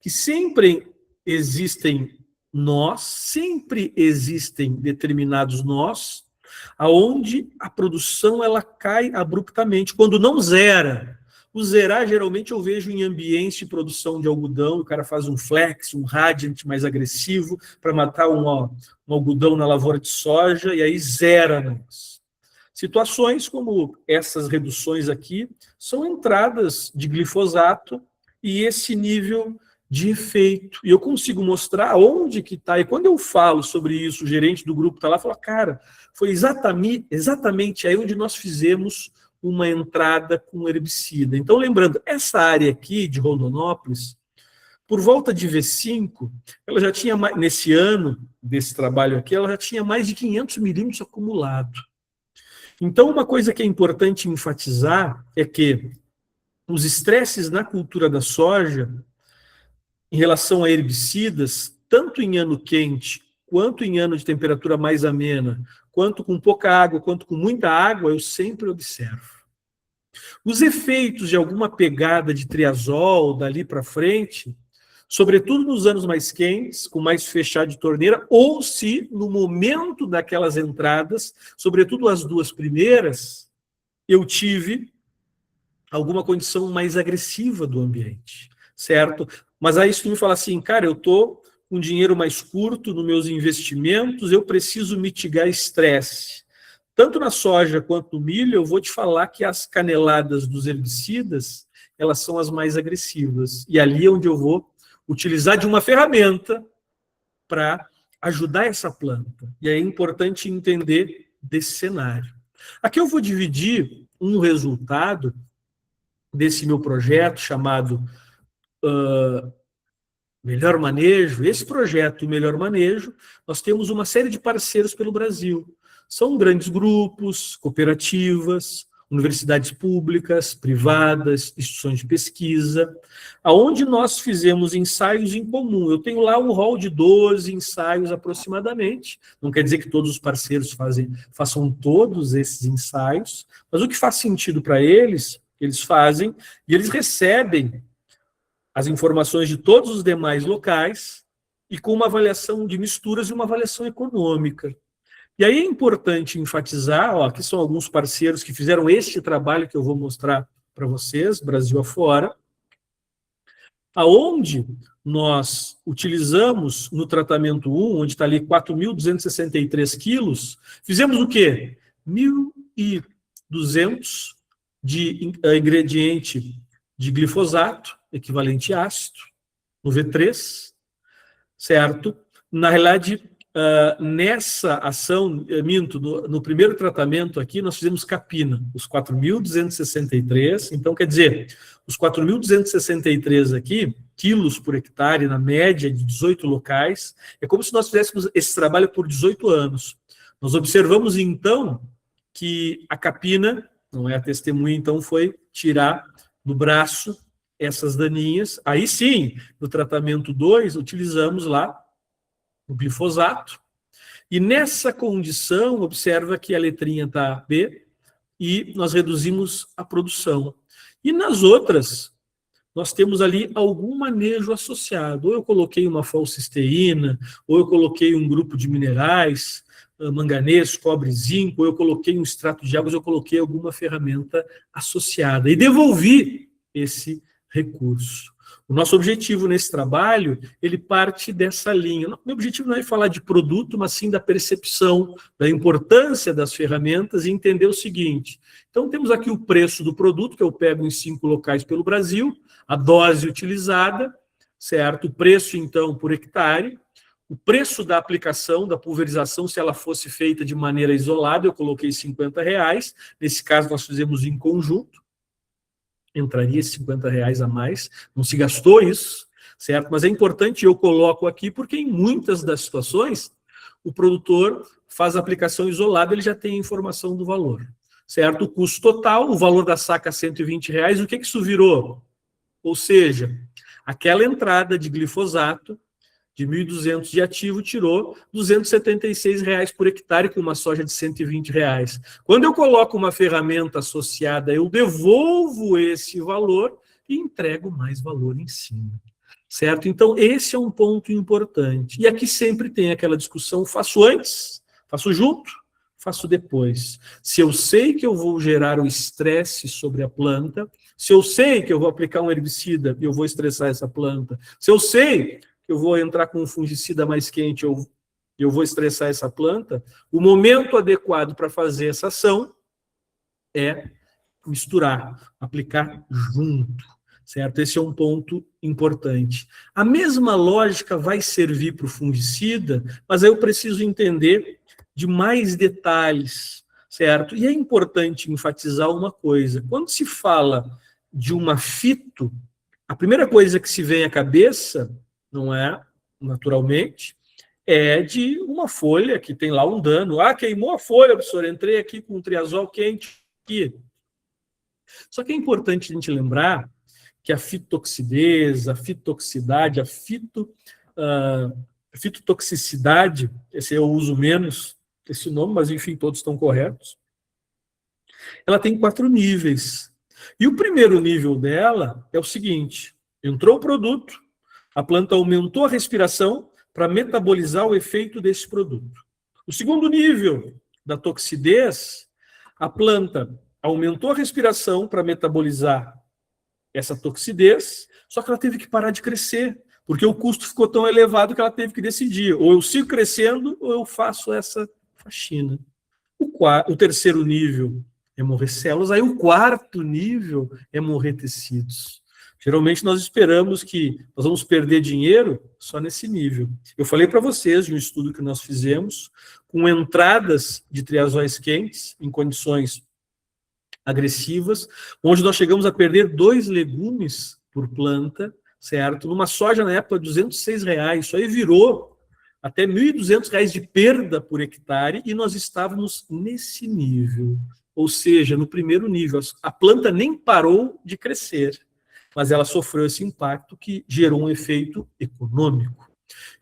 S2: Que sempre existem nós, sempre existem determinados nós, aonde a produção ela cai abruptamente, quando não zera. O zerar, geralmente, eu vejo em ambientes de produção de algodão, o cara faz um flex, um radiant mais agressivo, para matar um algodão na lavoura de soja, e aí zera nós. Situações como essas reduções aqui são entradas de glifosato e esse nível de efeito. E eu consigo mostrar onde que está. E quando eu falo sobre isso, o gerente do grupo está lá e fala, cara, foi exatamente aí onde nós fizemos uma entrada com herbicida. Então, lembrando, essa área aqui de Rondonópolis, por volta de V5, ela já tinha, nesse ano desse trabalho aqui, ela já tinha mais de 500 milímetros acumulado. Então, uma coisa que é importante enfatizar é que os estresses na cultura da soja, em relação a herbicidas, tanto em ano quente, quanto em ano de temperatura mais amena, quanto com pouca água, quanto com muita água, eu sempre observo. Os efeitos de alguma pegada de triazol dali para frente sobretudo nos anos mais quentes, com mais fechado de torneira, ou se no momento daquelas entradas, sobretudo as duas primeiras, eu tive alguma condição mais agressiva do ambiente, certo? Mas aí se tu me fala assim, cara, eu estou com dinheiro mais curto nos meus investimentos, eu preciso mitigar estresse. Tanto na soja quanto no milho, eu vou te falar que as caneladas dos herbicidas, elas são as mais agressivas. E ali é onde eu vou utilizar de uma ferramenta para ajudar essa planta. E é importante entender desse cenário. Aqui eu vou dividir um resultado desse meu projeto chamado Melhor Manejo. Esse projeto, o Melhor Manejo, nós temos uma série de parceiros pelo Brasil. São grandes grupos, cooperativas, universidades públicas, privadas, instituições de pesquisa, aonde nós fizemos ensaios em comum. Eu tenho lá um rol de 12 ensaios aproximadamente, não quer dizer que todos os parceiros façam todos esses ensaios, mas o que faz sentido para eles, eles fazem, e eles recebem as informações de todos os demais locais e com uma avaliação de misturas e uma avaliação econômica. E aí é importante enfatizar, aqui são alguns parceiros que fizeram este trabalho que eu vou mostrar para vocês, Brasil afora, aonde nós utilizamos no tratamento 1, onde está ali 4.263 quilos, fizemos o quê? 1.200 de ingrediente de glifosato, equivalente ácido, no V3, certo? Na realidade, nessa ação, no primeiro tratamento aqui, nós fizemos capina, os 4.263, então quer dizer, os 4.263 aqui, quilos por hectare, na média de 18 locais, é como se nós fizéssemos esse trabalho por 18 anos. Nós observamos, então, que a capina, não é a testemunha, então, foi tirar do braço essas daninhas. Aí sim, no tratamento 2, utilizamos lá o glifosato, e nessa condição, observa que a letrinha está B, e nós reduzimos a produção. E nas outras, nós temos ali algum manejo associado. Ou eu coloquei uma falcisteína, ou eu coloquei um grupo de minerais, manganês, cobre, zinco, ou eu coloquei um extrato de águas, eu coloquei alguma ferramenta associada. E devolvi esse recurso. O nosso objetivo nesse trabalho, ele parte dessa linha. O meu objetivo não é falar de produto, mas sim da percepção, da importância das ferramentas e entender o seguinte. Então, temos aqui o preço do produto, que eu pego em 5 locais pelo Brasil, a dose utilizada, certo? O preço, então, por hectare, o preço da aplicação, da pulverização, se ela fosse feita de maneira isolada, eu coloquei R$50. Nesse caso, nós fizemos em conjunto. Entraria R$50 a mais, não se gastou isso, certo? Mas é importante, eu coloco aqui, porque em muitas das situações, o produtor faz a aplicação isolada, ele já tem a informação do valor, certo? O custo total, o valor da saca R$120, o que isso virou? Ou seja, aquela entrada de glifosato, de 1.200 de ativo, tirou R$276 por hectare, com uma soja de R$120. Quando eu coloco uma ferramenta associada, eu devolvo esse valor e entrego mais valor em cima, certo? Então, esse é um ponto importante. E aqui sempre tem aquela discussão, faço antes, faço junto, faço depois. Se eu sei que eu vou gerar o estresse sobre a planta, se eu sei que eu vou aplicar um herbicida e eu vou estressar essa planta, se eu sei que eu vou entrar com um fungicida mais quente, eu vou estressar essa planta, o momento adequado para fazer essa ação é misturar, aplicar junto, certo? Esse é um ponto importante. A mesma lógica vai servir para o fungicida, mas aí eu preciso entender de mais detalhes, certo? E é importante enfatizar uma coisa, quando se fala de uma fito, a primeira coisa que se vem à cabeça, não é, naturalmente, é de uma folha que tem lá um dano. Queimou a folha, professor, entrei aqui com um triazol quente aqui. Só que é importante a gente lembrar que a fitotoxidez, a fitotoxicidade, a fitotoxicidade, esse eu uso menos esse nome, mas enfim, todos estão corretos, ela tem 4 níveis. E o primeiro nível dela é o seguinte, entrou o produto, A planta aumentou a respiração para metabolizar o efeito desse produto. O segundo nível da toxidez, a planta aumentou a respiração para metabolizar essa toxidez, só que ela teve que parar de crescer, porque o custo ficou tão elevado que ela teve que decidir, ou eu sigo crescendo ou eu faço essa faxina. O terceiro nível é morrer células, aí o quarto nível é morrer tecidos. Geralmente nós esperamos que nós vamos perder dinheiro só nesse nível. Eu falei para vocês de um estudo que nós fizemos com entradas de triazóis quentes em condições agressivas, onde nós chegamos a perder 2 legumes por planta, certo? Numa soja na época, R$206, isso aí virou até R$1.200 de perda por hectare, e nós estávamos nesse nível, ou seja, no primeiro nível. A planta nem parou de crescer, mas ela sofreu esse impacto que gerou um efeito econômico.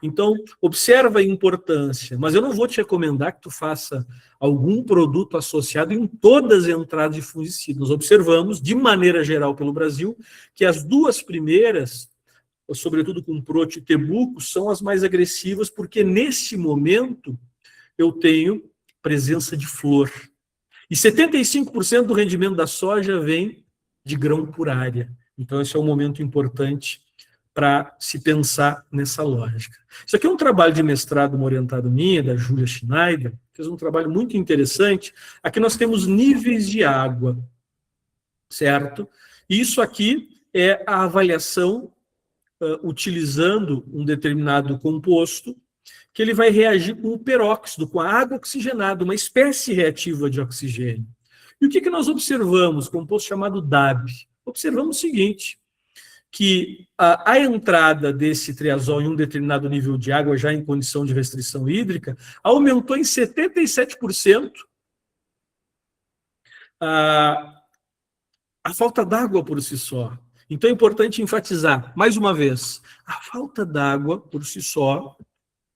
S2: Então, observa a importância, mas eu não vou te recomendar que tu faça algum produto associado em todas as entradas de fungicida. Nós observamos, de maneira geral pelo Brasil, que as 2 primeiras, sobretudo com Prote e Tebuco, são as mais agressivas, porque nesse momento eu tenho presença de flor. E 75% do rendimento da soja vem de grão por área. Então, esse é um momento importante para se pensar nessa lógica. Isso aqui é um trabalho de mestrado, uma orientada minha, da Júlia Schneider, fez um trabalho muito interessante. Aqui nós temos níveis de água, certo? E isso aqui é a avaliação utilizando um determinado composto, que ele vai reagir com o peróxido, com a água oxigenada, uma espécie reativa de oxigênio. E o que nós observamos? Composto chamado DAB. Observamos o seguinte, que a entrada desse triazol em um determinado nível de água, já em condição de restrição hídrica, aumentou em 77% a falta d'água por si só. Então é importante enfatizar, mais uma vez, a falta d'água por si só,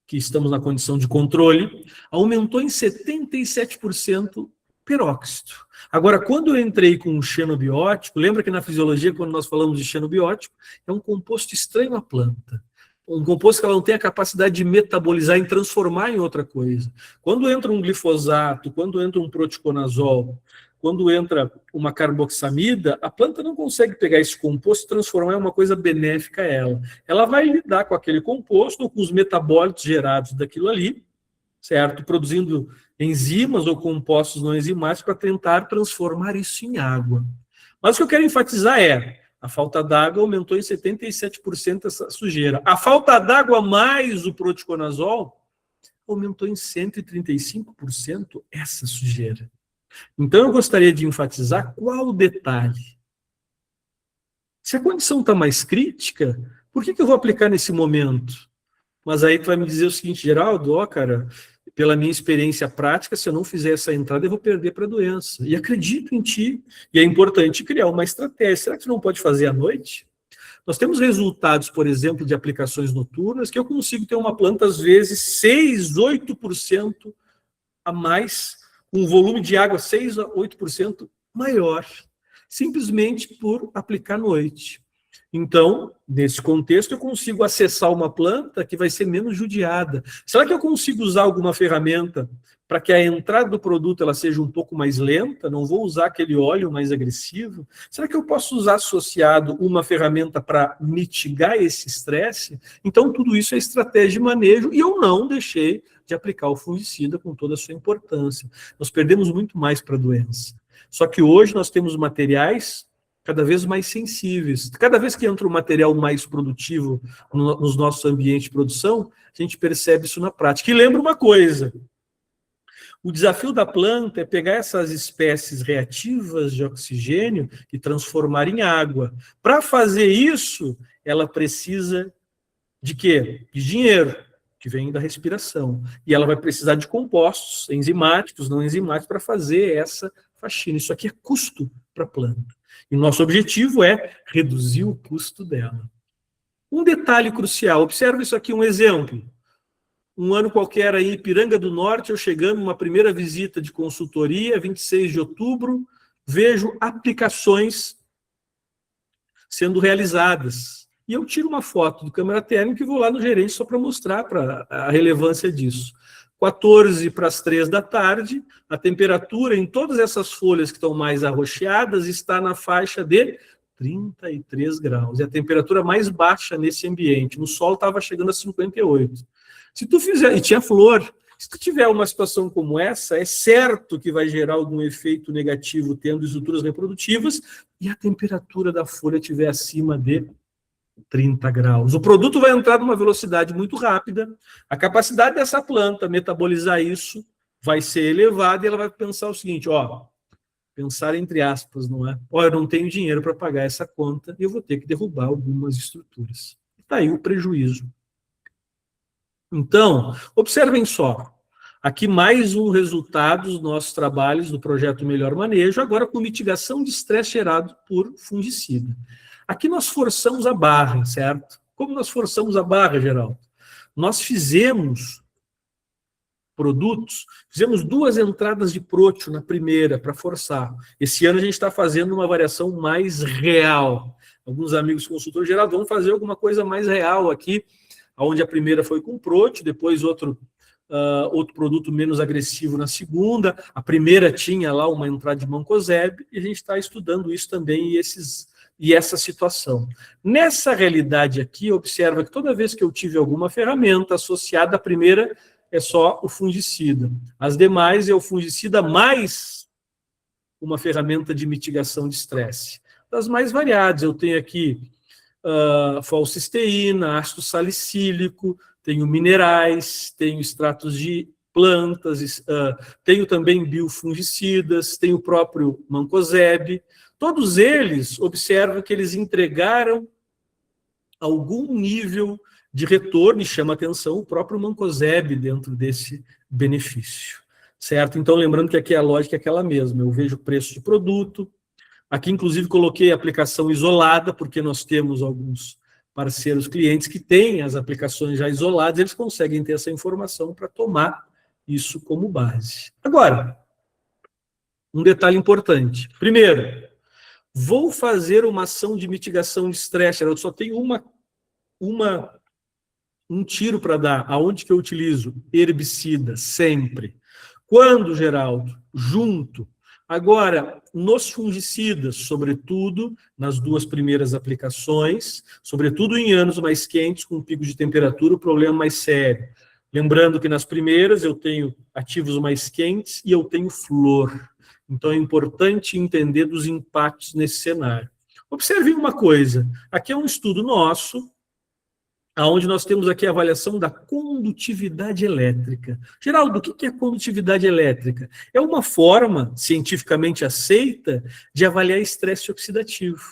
S2: que estamos na condição de controle, aumentou em 77% peróxido. Agora, quando eu entrei com o xenobiótico, lembra que na fisiologia, quando nós falamos de xenobiótico, é um composto estranho à planta. Um composto que ela não tem a capacidade de metabolizar e transformar em outra coisa. Quando entra um glifosato, quando entra um proticonazol, quando entra uma carboxamida, a planta não consegue pegar esse composto e transformar em uma coisa benéfica a ela. Ela vai lidar com aquele composto ou com os metabólitos gerados daquilo ali, certo? Produzindo enzimas ou compostos não enzimáticos para tentar transformar isso em água. Mas o que eu quero enfatizar é, a falta d'água aumentou em 77% essa sujeira. A falta d'água mais o proticonazol aumentou em 135% essa sujeira. Então, eu gostaria de enfatizar qual o detalhe. Se a condição está mais crítica, por que eu vou aplicar nesse momento? Mas aí tu vai me dizer o seguinte, Geraldo, cara, pela minha experiência prática, se eu não fizer essa entrada, eu vou perder para a doença. E acredito em ti, e é importante criar uma estratégia. Será que tu não pode fazer à noite? Nós temos resultados, por exemplo, de aplicações noturnas, que eu consigo ter uma planta, às vezes, 6, 8% a mais, com um volume de água 6 a 8% maior, simplesmente por aplicar à noite. Então, nesse contexto, eu consigo acessar uma planta que vai ser menos judiada. Será que eu consigo usar alguma ferramenta para que a entrada do produto ela seja um pouco mais lenta? Não vou usar aquele óleo mais agressivo? Será que eu posso usar associado uma ferramenta para mitigar esse estresse? Então, tudo isso é estratégia de manejo e eu não deixei de aplicar o fungicida com toda a sua importância. Nós perdemos muito mais para a doença. Só que hoje nós temos materiais cada vez mais sensíveis. Cada vez que entra um material mais produtivo nos nossos ambientes de produção, a gente percebe isso na prática. E lembra uma coisa, o desafio da planta é pegar essas espécies reativas de oxigênio e transformar em água. Para fazer isso, ela precisa de quê? De dinheiro, que vem da respiração. E ela vai precisar de compostos enzimáticos, não enzimáticos, para fazer essa faxina. Isso aqui é custo para a planta. E nosso objetivo é reduzir o custo dela. Um detalhe crucial, observe isso aqui, um exemplo. Um ano qualquer aí em Ipiranga do Norte, eu chegando numa primeira visita de consultoria, 26 de outubro, vejo aplicações sendo realizadas. e eu tiro uma foto do câmera térmica e vou lá no gerente só para mostrar a relevância disso. 14 para as 3 da tarde, a temperatura em todas essas folhas que estão mais arroxeadas está na faixa de 33 graus. É a temperatura mais baixa nesse ambiente. No sol estava chegando a 58. Se tu fizer, e tinha flor, se tu tiver uma situação como essa, é certo que vai gerar algum efeito negativo tendo estruturas reprodutivas e a temperatura da folha estiver acima de 30 graus. O produto vai entrar numa velocidade muito rápida, a capacidade dessa planta metabolizar isso vai ser elevada e ela vai pensar o seguinte, ó, pensar entre aspas, não é? Ó, eu não tenho dinheiro para pagar essa conta e eu vou ter que derrubar algumas estruturas. Está aí o prejuízo. Então, observem só, aqui mais um resultado dos nossos trabalhos do projeto Melhor Manejo, agora com mitigação de estresse gerado por fungicida. Aqui nós forçamos a barra, certo? Como nós forçamos a barra, Geraldo? Nós fizemos produtos, fizemos 2 entradas de próteo na primeira, para forçar. Esse ano a gente está fazendo uma variação mais real. Alguns amigos consultores, Geraldo, vamos fazer alguma coisa mais real aqui, onde a primeira foi com próteo, depois outro produto menos agressivo na segunda, a primeira tinha lá uma entrada de mancozeb, e a gente está estudando isso também e essa situação. Nessa realidade aqui, observa que toda vez que eu tive alguma ferramenta associada, a primeira é só o fungicida. As demais é o fungicida mais uma ferramenta de mitigação de estresse. Das mais variadas, eu tenho aqui falcisteína, ácido salicílico, tenho minerais, tenho extratos de plantas, tenho também biofungicidas, tenho o próprio mancozeb. Todos eles, observam que eles entregaram algum nível de retorno, e chama atenção o próprio mancozeb dentro desse benefício, certo? Então, lembrando que aqui a lógica é aquela mesma, eu vejo o preço de produto, aqui inclusive coloquei a aplicação isolada, porque nós temos alguns parceiros clientes que têm as aplicações já isoladas, eles conseguem ter essa informação para tomar isso como base. Agora, um detalhe importante. Primeiro, vou fazer uma ação de mitigação de estresse, eu só tenho um tiro para dar. Aonde que eu utilizo? Herbicida, sempre. Quando, Geraldo? Junto. Agora, nos fungicidas, sobretudo nas 2 primeiras aplicações, sobretudo em anos mais quentes, com picos de temperatura, o problema mais sério. Lembrando que nas primeiras eu tenho ativos mais quentes e eu tenho flor. Então é importante entender dos impactos nesse cenário. Observe uma coisa, aqui é um estudo nosso, onde nós temos aqui a avaliação da condutividade elétrica. Geraldo, o que é condutividade elétrica? É uma forma cientificamente aceita de avaliar estresse oxidativo.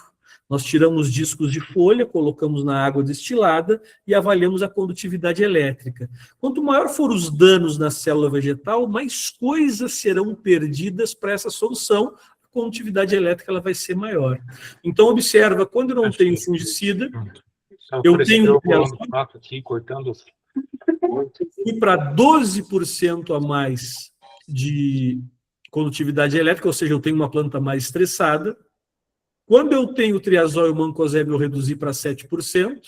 S2: Nós tiramos discos de folha, colocamos na água destilada e avaliamos a condutividade elétrica. Quanto maior forem os danos na célula vegetal, mais coisas serão perdidas para essa solução. A condutividade elétrica ela vai ser maior. Então, observa, quando eu não tenho fungicida, eu tenho e para 12% a mais de condutividade elétrica, ou seja, eu tenho uma planta mais estressada. Quando eu tenho triazol e o mancozeb, eu reduzi para 7%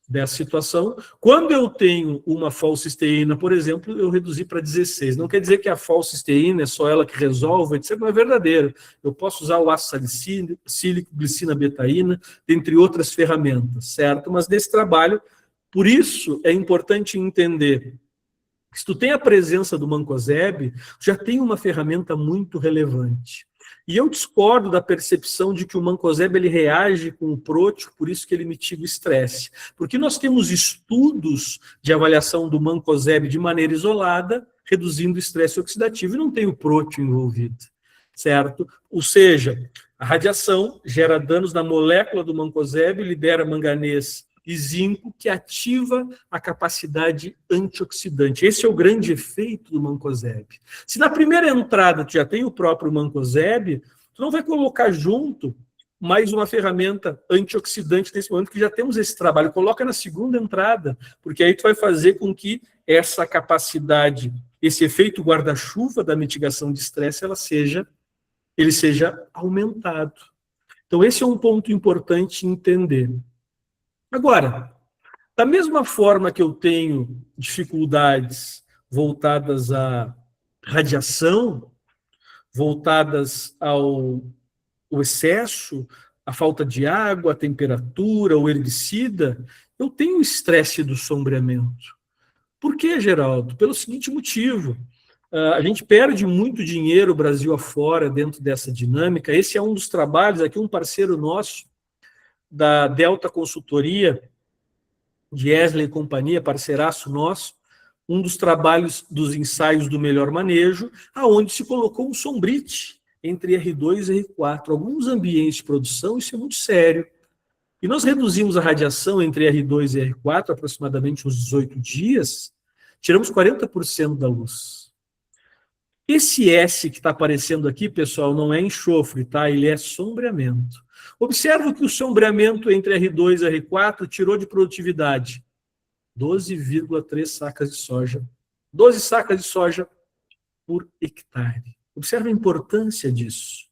S2: dessa situação. Quando eu tenho uma falcisteína, por exemplo, eu reduzi para 16%. Não quer dizer que a falcisteína é só ela que resolve, etc. Não é verdadeiro. Eu posso usar o ácido salicílico, glicina betaína, dentre outras ferramentas, certo? Mas nesse trabalho, por isso é importante entender que se tu tem a presença do mancozeb, já tem uma ferramenta muito relevante. E eu discordo da percepção de que o mancozeb ele reage com o próteo, por isso que ele mitiga o estresse. Porque nós temos estudos de avaliação do mancozeb de maneira isolada, reduzindo o estresse oxidativo, e não tem o próteo envolvido, certo? Ou seja, a radiação gera danos na molécula do mancozeb, libera manganês e zinco, que ativa a capacidade antioxidante. Esse é o grande efeito do mancozeb. Se na primeira entrada tu já tem o próprio mancozeb, tu não vai colocar junto mais uma ferramenta antioxidante nesse momento, que já temos esse trabalho. Coloca na segunda entrada, porque aí tu vai fazer com que essa capacidade, esse efeito guarda-chuva da mitigação de estresse, ele seja aumentado. Então esse é um ponto importante entender. Agora, da mesma forma que eu tenho dificuldades voltadas à radiação, voltadas ao excesso, à falta de água, à temperatura, ao herbicida, eu tenho o estresse do sombreamento. Por quê, Geraldo? Pelo seguinte motivo. A gente perde muito dinheiro Brasil afora dentro dessa dinâmica. Esse é um dos trabalhos, aqui um parceiro nosso, da Delta Consultoria, de Esley e companhia, parceiraço nosso, um dos trabalhos dos ensaios do melhor manejo, aonde se colocou um sombrite entre R2 e R4. Alguns ambientes de produção, isso é muito sério. E nós reduzimos a radiação entre R2 e R4, aproximadamente uns 18 dias, tiramos 40% da luz. Esse S que está aparecendo aqui, pessoal, não é enxofre, tá? Ele é sombreamento. Observa que o sombreamento entre R2 e R4 tirou de produtividade 12,3 sacas de soja. 12 sacas de soja por hectare. Observa a importância disso.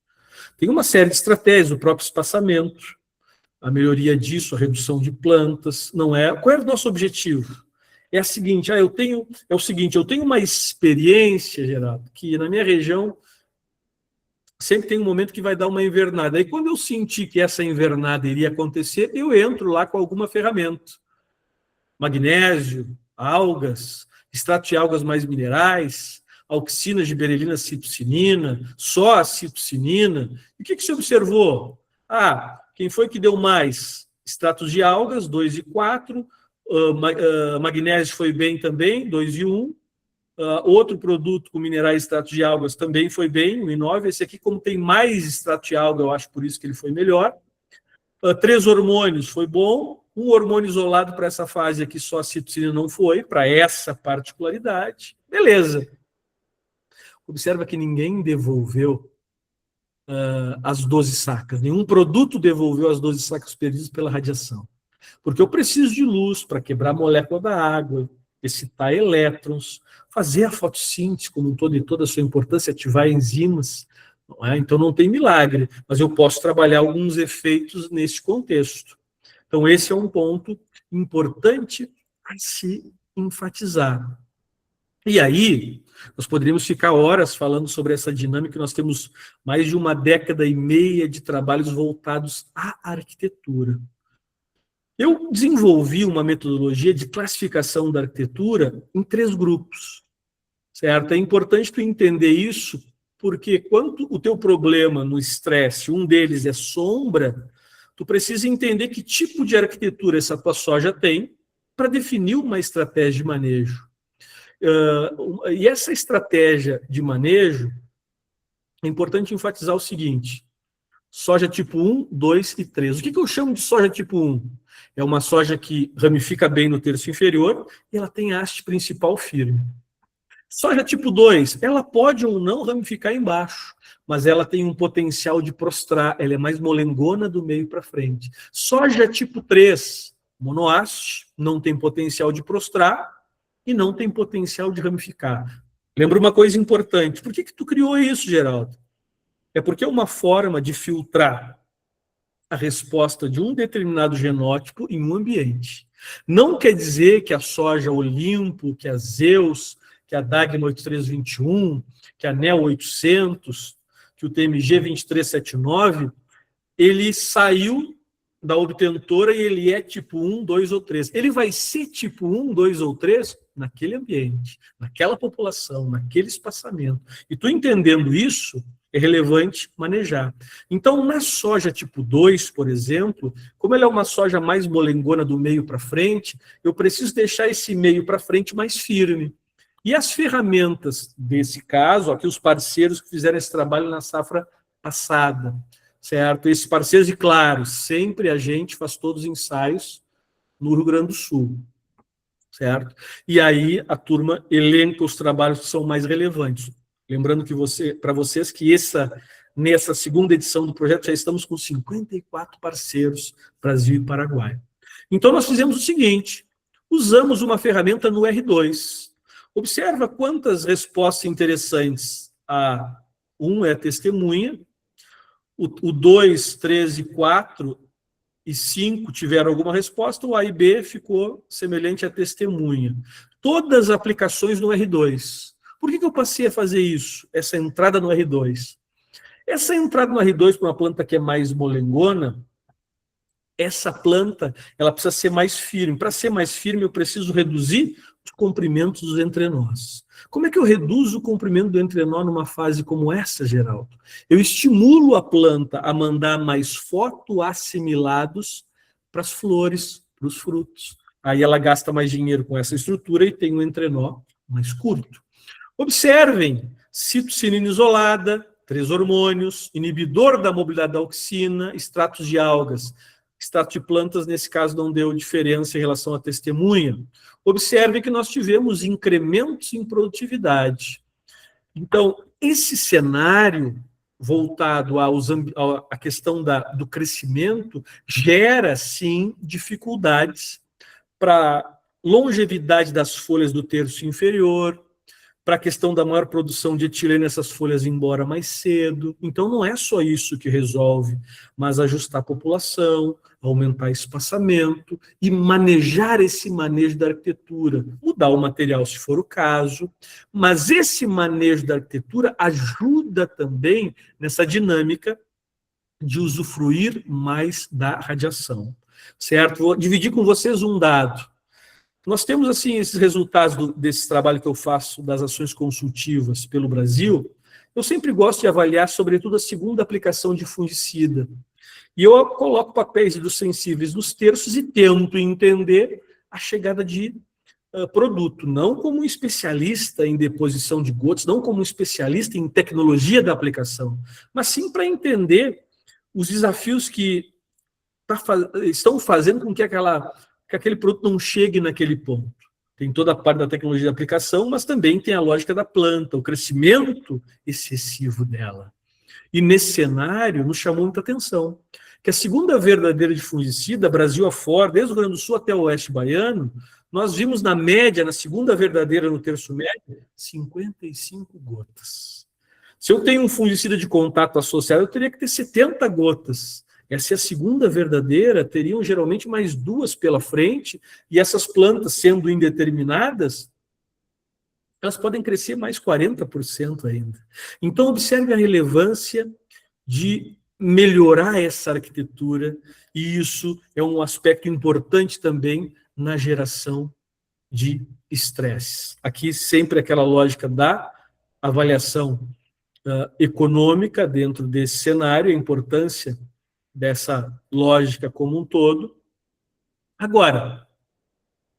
S2: Tem uma série de estratégias, o próprio espaçamento, a melhoria disso, a redução de plantas, não é? Qual é o nosso objetivo? É a seguinte, eu tenho uma experiência, Geraldo, que na minha região sempre tem um momento que vai dar uma invernada. Aí quando eu senti que essa invernada iria acontecer, eu entro lá com alguma ferramenta. Magnésio, algas, extrato de algas mais minerais, auxina, giberelina, citocinina, só a citocinina. E o que você observou? Quem foi que deu mais? Extratos de algas, 2 e 4, magnésio foi bem também, 2 e 1, outro produto com minerais e extratos de algas também foi bem, 1 e 9, esse aqui como tem mais extrato de alga, eu acho por isso que ele foi melhor. 3 hormônios foi bom, um hormônio isolado para essa fase aqui, só a citocinina não foi, para essa particularidade. Beleza. Observa que ninguém devolveu as 12 sacas, nenhum produto devolveu as 12 sacas perdidas pela radiação. Porque eu preciso de luz para quebrar a molécula da água, excitar elétrons, fazer a fotossíntese como um todo e toda a sua importância, ativar enzimas. Não é? Então não tem milagre, mas eu posso trabalhar alguns efeitos nesse contexto. Então esse é um ponto importante a se enfatizar. E aí, nós poderíamos ficar horas falando sobre essa dinâmica, nós temos mais de 1,5 décadas de trabalhos voltados à arquitetura. Eu desenvolvi uma metodologia de classificação da arquitetura em 3 grupos, certo? É importante tu entender isso, porque quando o teu problema no estresse, um deles é sombra, tu precisa entender que tipo de arquitetura essa tua soja tem para definir uma estratégia de manejo. E essa estratégia de manejo, é importante enfatizar o seguinte: soja tipo 1, 2 e 3. O que eu chamo de soja tipo 1? É uma soja que ramifica bem no terço inferior e ela tem haste principal firme. Soja tipo 2, ela pode ou não ramificar embaixo, mas ela tem um potencial de prostrar, ela é mais molengona do meio para frente. Soja tipo 3, monohaste, não tem potencial de prostrar e não tem potencial de ramificar. Lembra uma coisa importante, por que tu criou isso, Geraldo? É porque é uma forma de filtrar a resposta de um determinado genótipo em um ambiente. Não quer dizer que a soja Olimpo, que a Zeus, que a Dagma 8321, que a NEL 800, que o TMG 2379, ele saiu da obtentora e ele é tipo 1, 2 ou 3. Ele vai ser tipo 1, 2 ou 3 naquele ambiente, naquela população, naquele espaçamento. E tu entendendo isso, é relevante manejar. Então, na soja tipo 2, por exemplo, como ela é uma soja mais molengona do meio para frente, eu preciso deixar esse meio para frente mais firme. E as ferramentas desse caso, aqui os parceiros que fizeram esse trabalho na safra passada, certo? Esses parceiros, e claro, sempre a gente faz todos os ensaios no Rio Grande do Sul, certo? E aí a turma elenca os trabalhos que são mais relevantes. Lembrando que para vocês que nessa segunda edição do projeto já estamos com 54 parceiros, Brasil e Paraguai. Então nós fizemos o seguinte, usamos uma ferramenta no R2. Observa quantas respostas interessantes. A 1 é a testemunha, o 2, 3 e 4 e 5 tiveram alguma resposta, o A e B ficou semelhante à testemunha. Todas as aplicações no R2. Por que eu passei a fazer isso? Essa entrada no R2. Essa entrada no R2 para uma planta que é mais molengona, essa planta ela precisa ser mais firme. Para ser mais firme, eu preciso reduzir os comprimentos dos entrenós. Como é que eu reduzo o comprimento do entrenó numa fase como essa, Geraldo? Eu estimulo a planta a mandar mais fotoassimilados para as flores, para os frutos. Aí ela gasta mais dinheiro com essa estrutura e tem um entrenó mais curto. Observem, citocinina isolada, 3 hormônios, inibidor da mobilidade da auxina, extratos de algas. Extrato de plantas, nesse caso, não deu diferença em relação à testemunha. Observe que nós tivemos incrementos em produtividade. Então, esse cenário voltado à questão do crescimento gera, sim, dificuldades para longevidade das folhas do terço inferior, para a questão da maior produção de etileno, essas folhas ir embora mais cedo. Então, não é só isso que resolve, mas ajustar a população, aumentar espaçamento e manejar esse manejo da arquitetura. Mudar o material, se for o caso, mas esse manejo da arquitetura ajuda também nessa dinâmica de usufruir mais da radiação. Certo? Vou dividir com vocês um dado. Nós temos, assim, esses resultados desse trabalho que eu faço das ações consultivas pelo Brasil. Eu sempre gosto de avaliar, sobretudo, a segunda aplicação de fungicida. E eu coloco papéis dos sensíveis nos terços e tento entender a chegada de produto, não como um especialista em deposição de gotas, não como um especialista em tecnologia da aplicação, mas sim para entender os desafios que estão fazendo com que aquele produto não chegue naquele ponto. Tem toda a parte da tecnologia de aplicação, mas também tem a lógica da planta, o crescimento excessivo dela. E nesse cenário nos chamou muita atenção, que a segunda verdadeira de fungicida, Brasil afora, desde o Rio Grande do Sul até o oeste baiano, nós vimos na média, na segunda verdadeira no terço médio, 55 gotas. Se eu tenho um fungicida de contato associado, eu teria que ter 70 gotas. Essa é a segunda verdadeira, teriam geralmente mais 2 pela frente, e essas plantas, sendo indeterminadas, elas podem crescer mais 40% ainda. Então, observe a relevância de melhorar essa arquitetura, e isso é um aspecto importante também na geração de estresse. Aqui sempre aquela lógica da avaliação econômica dentro desse cenário, a importância dessa lógica como um todo. Agora,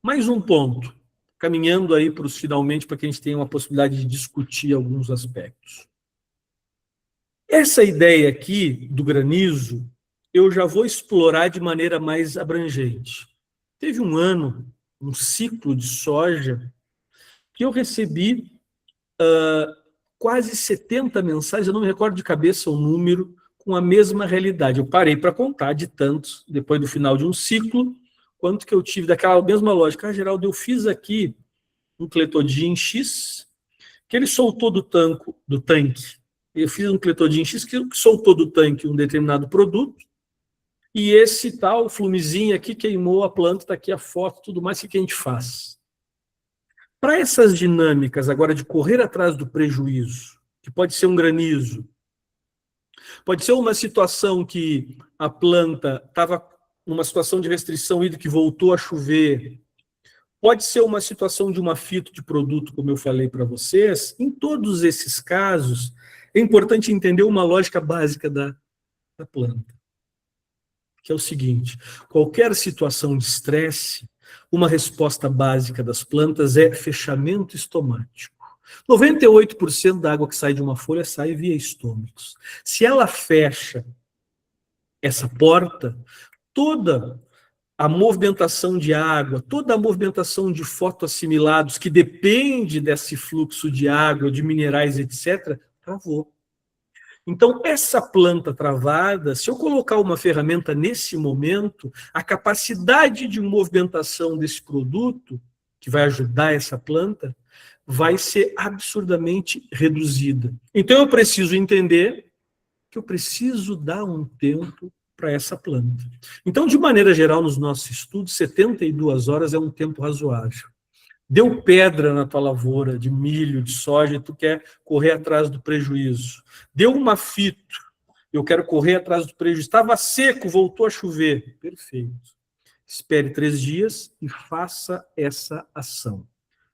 S2: mais um ponto, caminhando aí para os finalmente, para que a gente tenha uma possibilidade de discutir alguns aspectos. Essa ideia aqui do granizo, eu já vou explorar de maneira mais abrangente. Teve um ano, um ciclo de soja, que eu recebi quase 70 mensagens, eu não me recordo de cabeça o número, com a mesma realidade. Eu parei para contar de tantos, depois do final de um ciclo, quanto que eu tive daquela mesma lógica. Geraldo, eu fiz aqui um cletodin X, que ele soltou do tanque. Eu fiz um cletodin X que soltou do tanque um determinado produto, e esse tal flumezinho aqui queimou a planta, está aqui a foto, tudo mais, o que a gente faz? Para essas dinâmicas agora de correr atrás do prejuízo, que pode ser um granizo, pode ser uma situação que a planta estava numa situação de restrição hídrica que voltou a chover, pode ser uma situação de uma fito de produto, como eu falei para vocês. Em todos esses casos, é importante entender uma lógica básica da planta, que é o seguinte: qualquer situação de estresse, uma resposta básica das plantas é fechamento estomático. 98% da água que sai de uma folha sai via estômagos. Se ela fecha essa porta, toda a movimentação de água, toda a movimentação de fotoassimilados que depende desse fluxo de água, de minerais, etc., travou. Então, essa planta travada, se eu colocar uma ferramenta nesse momento, a capacidade de movimentação desse produto, que vai ajudar essa planta, vai ser absurdamente reduzida. Então, eu preciso entender que eu preciso dar um tempo para essa planta. Então, de maneira geral, nos nossos estudos, 72 horas é um tempo razoável. Deu pedra na tua lavoura de milho, de soja, e tu quer correr atrás do prejuízo. Deu uma fito, eu quero correr atrás do prejuízo. Estava seco, voltou a chover. Perfeito. Espere 3 dias e faça essa ação.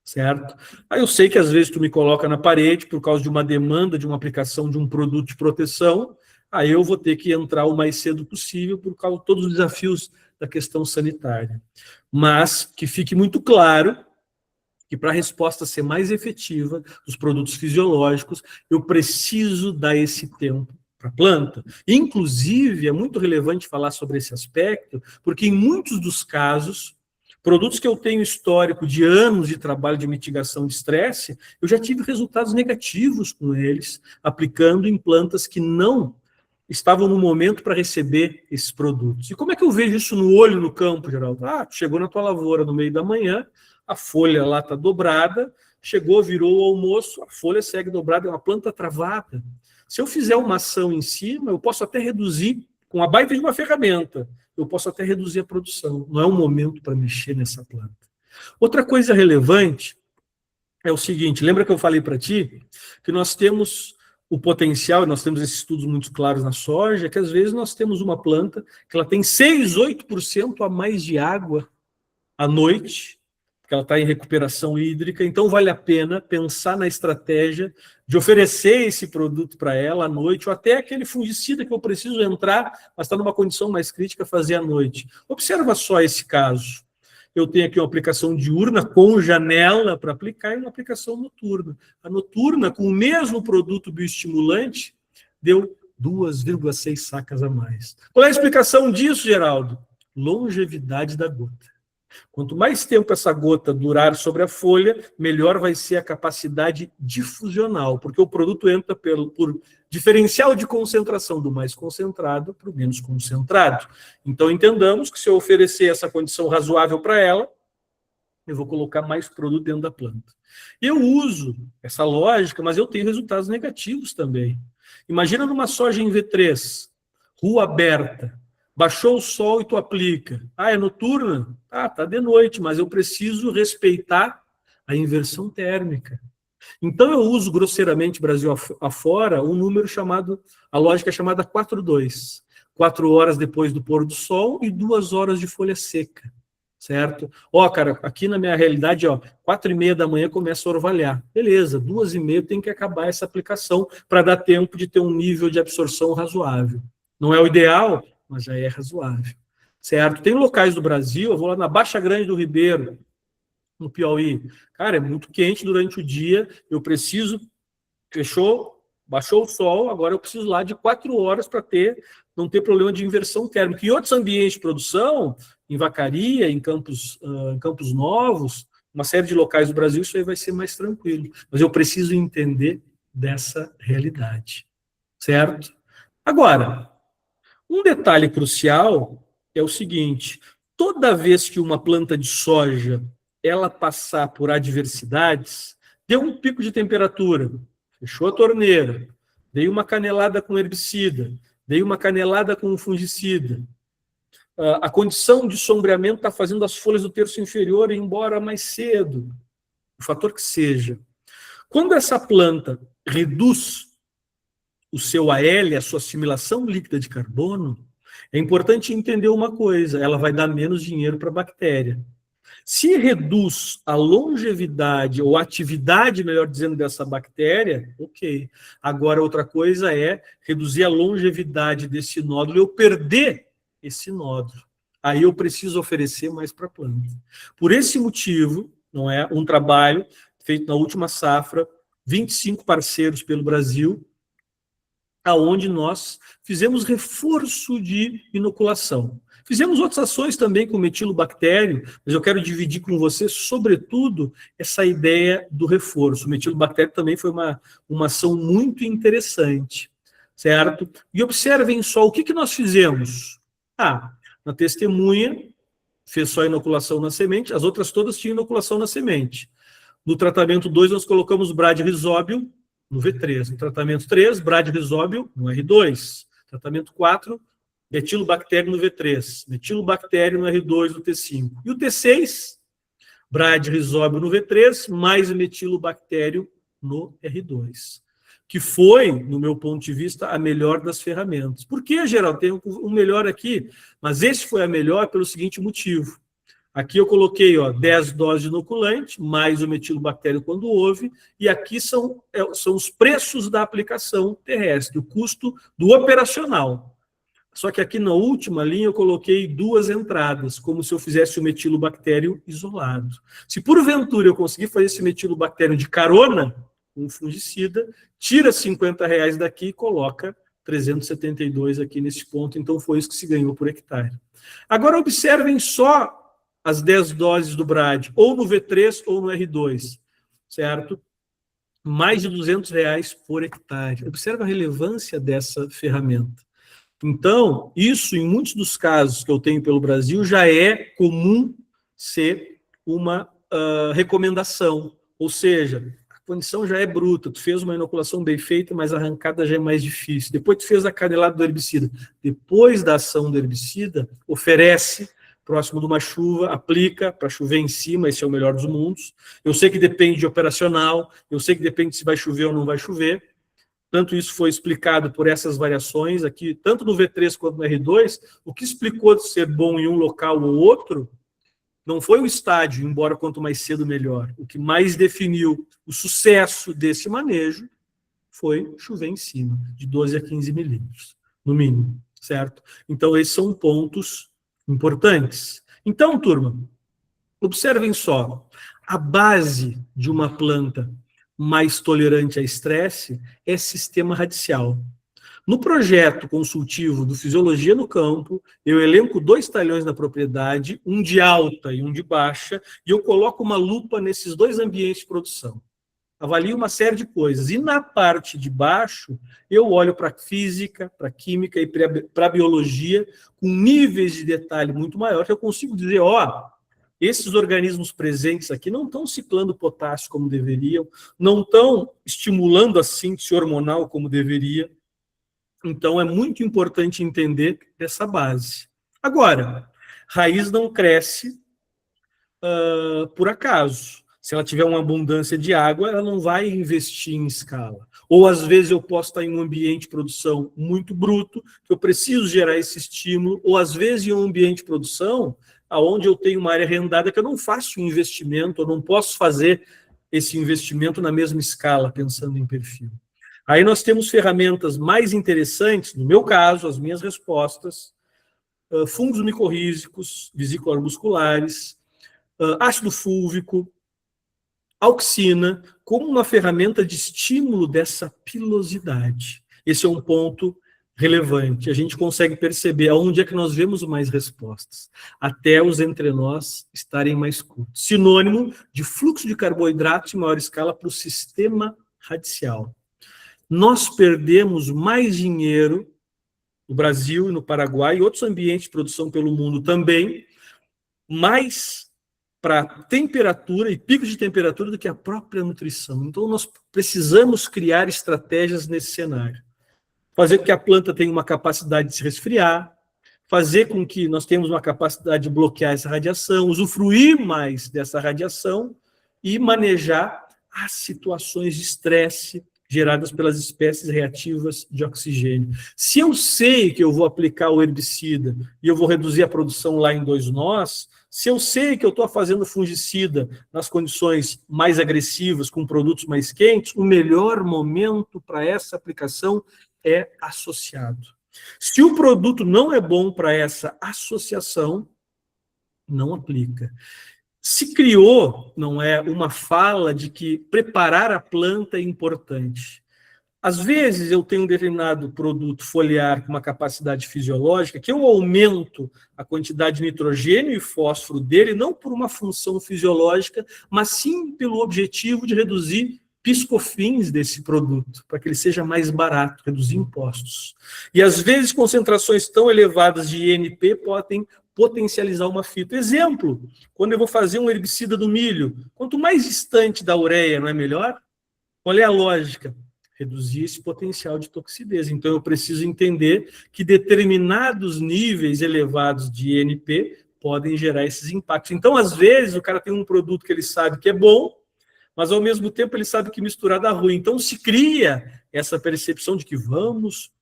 S2: Certo? Aí eu sei que às vezes tu me coloca na parede por causa de uma demanda, de uma aplicação de um produto de proteção, aí eu vou ter que entrar o mais cedo possível por causa de todos os desafios da questão sanitária. Mas que fique muito claro que para a resposta ser mais efetiva dos produtos fisiológicos, eu preciso dar esse tempo para a planta. Inclusive, é muito relevante falar sobre esse aspecto, porque em muitos dos casos, produtos que eu tenho histórico de anos de trabalho de mitigação de estresse, eu já tive resultados negativos com eles, aplicando em plantas que não estavam no momento para receber esses produtos. E como é que eu vejo isso no olho no campo, Geraldo? Chegou na tua lavoura no meio da manhã, a folha lá está dobrada, chegou, virou o almoço, a folha segue dobrada, é uma planta travada. Se eu fizer uma ação em cima, eu posso até reduzir, com a baita de uma ferramenta, eu posso até reduzir a produção. Não é o momento para mexer nessa planta. Outra coisa relevante é o seguinte, lembra que eu falei para ti que nós temos o potencial, nós temos esses estudos muito claros na soja, que às vezes nós temos uma planta que ela tem 6, 8% a mais de água à noite, que ela está em recuperação hídrica, então vale a pena pensar na estratégia de oferecer esse produto para ela à noite, ou até aquele fungicida que eu preciso entrar, mas está numa condição mais crítica, fazer à noite. Observa só esse caso. Eu tenho aqui uma aplicação diurna com janela para aplicar e uma aplicação noturna. A noturna, com o mesmo produto bioestimulante, deu 2,6 sacas a mais. Qual é a explicação disso, Geraldo? Longevidade da gota. Quanto mais tempo essa gota durar sobre a folha, melhor vai ser a capacidade difusional, porque o produto entra por diferencial de concentração do mais concentrado para o menos concentrado. Então, entendamos que se eu oferecer essa condição razoável para ela, eu vou colocar mais produto dentro da planta. Eu uso essa lógica, mas eu tenho resultados negativos também. Imagina numa soja em V3, rua aberta, baixou o sol e tu aplica. É noturna? Tá de noite, mas eu preciso respeitar a inversão térmica. Então eu uso grosseiramente, Brasil afora, um número chamado, a lógica é chamada 4-2. 4 horas depois do pôr do sol e 2 horas de folha seca, certo? Cara, aqui na minha realidade, 4h30 da manhã começa a orvalhar. Beleza, 2h30 tem que acabar essa aplicação para dar tempo de ter um nível de absorção razoável. Não é o ideal, mas já é razoável, certo? Tem locais do Brasil, eu vou lá na Baixa Grande do Ribeiro, no Piauí. Cara, é muito quente durante o dia, eu preciso, baixou o sol, agora eu preciso lá de 4 horas para não ter problema de inversão térmica. Em outros ambientes de produção, em Vacaria, em Campos Novos, uma série de locais do Brasil, isso aí vai ser mais tranquilo. Mas eu preciso entender dessa realidade, certo? Agora, um detalhe crucial é o seguinte, toda vez que uma planta de soja ela passar por adversidades, deu um pico de temperatura, fechou a torneira, dei uma canelada com herbicida, dei uma canelada com fungicida, a condição de sombreamento está fazendo as folhas do terço inferior ir embora mais cedo, o fator que seja. Quando essa planta reduz o seu AL, a sua assimilação líquida de carbono, é importante entender uma coisa, ela vai dar menos dinheiro para a bactéria. Se reduz a longevidade, ou a atividade, melhor dizendo, dessa bactéria, ok. Agora, outra coisa é reduzir a longevidade desse nódulo e eu perder esse nódulo. Aí eu preciso oferecer mais para a planta. Por esse motivo, não é um trabalho feito na última safra, 25 parceiros pelo Brasil, aonde nós fizemos reforço de inoculação. Fizemos outras ações também com metilobactério, mas eu quero dividir com você, sobretudo, essa ideia do reforço. O metilobactério também foi uma ação muito interessante, certo? E observem só o que nós fizemos. Na testemunha, fez só inoculação na semente, as outras todas tinham inoculação na semente. No tratamento 2, nós colocamos Brad-Rizóbio no V3. No tratamento 3, Brad-Rizóbio no R2. Tratamento 4, metilobactério no V3, metilobactério no R2 do T5. E o T6, bradyrhizóbio no V3, mais metilobactério no R2. Que foi, no meu ponto de vista, a melhor das ferramentas. Por que, Geraldo? Tem um melhor aqui, mas esse foi a melhor pelo seguinte motivo. Aqui eu coloquei 10 doses de inoculante, mais o metilobactério quando houve, e aqui são os preços da aplicação terrestre, o custo do operacional. Só que aqui na última linha eu coloquei 2 entradas, como se eu fizesse o metilobactério isolado. Se porventura eu conseguir fazer esse metilobactério de carona, um fungicida, tira R$50 daqui e coloca 372 aqui nesse ponto, então foi isso que se ganhou por hectare. Agora observem só as 10 doses do Brad, ou no V3 ou no R2, certo? Mais de R$200 por hectare. Observa a relevância dessa ferramenta. Então, isso, em muitos dos casos que eu tenho pelo Brasil, já é comum ser uma recomendação. Ou seja, a condição já é bruta. Tu fez uma inoculação bem feita, mas a arrancada já é mais difícil. Depois tu fez a canelada do herbicida. Depois da ação do herbicida, oferece, próximo de uma chuva, aplica para chover em cima, esse é o melhor dos mundos. Eu sei que depende de operacional, eu sei que depende se vai chover ou não vai chover. Tanto isso foi explicado por essas variações aqui, tanto no V3 quanto no R2, o que explicou de ser bom em um local ou outro, não foi o estádio, embora quanto mais cedo melhor. O que mais definiu o sucesso desse manejo foi chover em cima, de 12 a 15 milímetros, no mínimo, certo? Então, esses são pontos importantes. Então, turma, observem só, a base de uma planta mais tolerante a estresse é sistema radicial. No projeto consultivo do Fisiologia no Campo, eu elenco 2 talhões na propriedade, um de alta e um de baixa, e eu coloco uma lupa nesses 2 ambientes de produção. Avalio uma série de coisas. E na parte de baixo, eu olho para a física, para a química e para a biologia, com níveis de detalhe muito maior, que eu consigo dizer, esses organismos presentes aqui não estão ciclando potássio como deveriam, não estão estimulando a síntese hormonal como deveria. Então, é muito importante entender essa base. Agora, raiz não cresce por acaso. Se ela tiver uma abundância de água, ela não vai investir em escala. Ou, às vezes, eu posso estar em um ambiente de produção muito bruto, que eu preciso gerar esse estímulo, ou, às vezes, em um ambiente de produção onde eu tenho uma área arrendada que eu não faço um investimento, eu não posso fazer esse investimento na mesma escala, pensando em perfil. Aí nós temos ferramentas mais interessantes, no meu caso, as minhas respostas, fungos micorrízicos, vesículo-musculares, ácido fúlvico, auxina, como uma ferramenta de estímulo dessa pilosidade. Esse é um ponto relevante. A gente consegue perceber aonde é que nós vemos mais respostas, até os entre nós estarem mais curtos. Sinônimo de fluxo de carboidratos em maior escala para o sistema radicial. Nós perdemos mais dinheiro no Brasil e no Paraguai e outros ambientes de produção pelo mundo também, mais para temperatura e picos de temperatura do que a própria nutrição. Então, nós precisamos criar estratégias nesse cenário. Fazer com que a planta tenha uma capacidade de se resfriar, fazer com que nós tenhamos uma capacidade de bloquear essa radiação, usufruir mais dessa radiação e manejar as situações de estresse geradas pelas espécies reativas de oxigênio. Se eu sei que eu vou aplicar o herbicida e eu vou reduzir a produção lá em 2 nós, se eu sei que eu estou fazendo fungicida nas condições mais agressivas, com produtos mais quentes, o melhor momento para essa aplicação é associado. Se o produto não é bom para essa associação, não aplica. Se criou, não é, uma fala de que preparar a planta é importante. Às vezes eu tenho um determinado produto foliar com uma capacidade fisiológica que eu aumento a quantidade de nitrogênio e fósforo dele, não por uma função fisiológica, mas sim pelo objetivo de reduzir piscofins desse produto, para que ele seja mais barato, reduzir impostos. E às vezes concentrações tão elevadas de INP podem potencializar uma fito. Exemplo, quando eu vou fazer um herbicida do milho, quanto mais distante da ureia, não é melhor? Qual é a lógica? reduzir esse potencial de toxicidez. Então, eu preciso entender que determinados níveis elevados de INP podem gerar esses impactos. Então, às vezes, o cara tem um produto que ele sabe que é bom, mas, ao mesmo tempo, ele sabe que misturar dá ruim. Então, se cria essa percepção de que vamos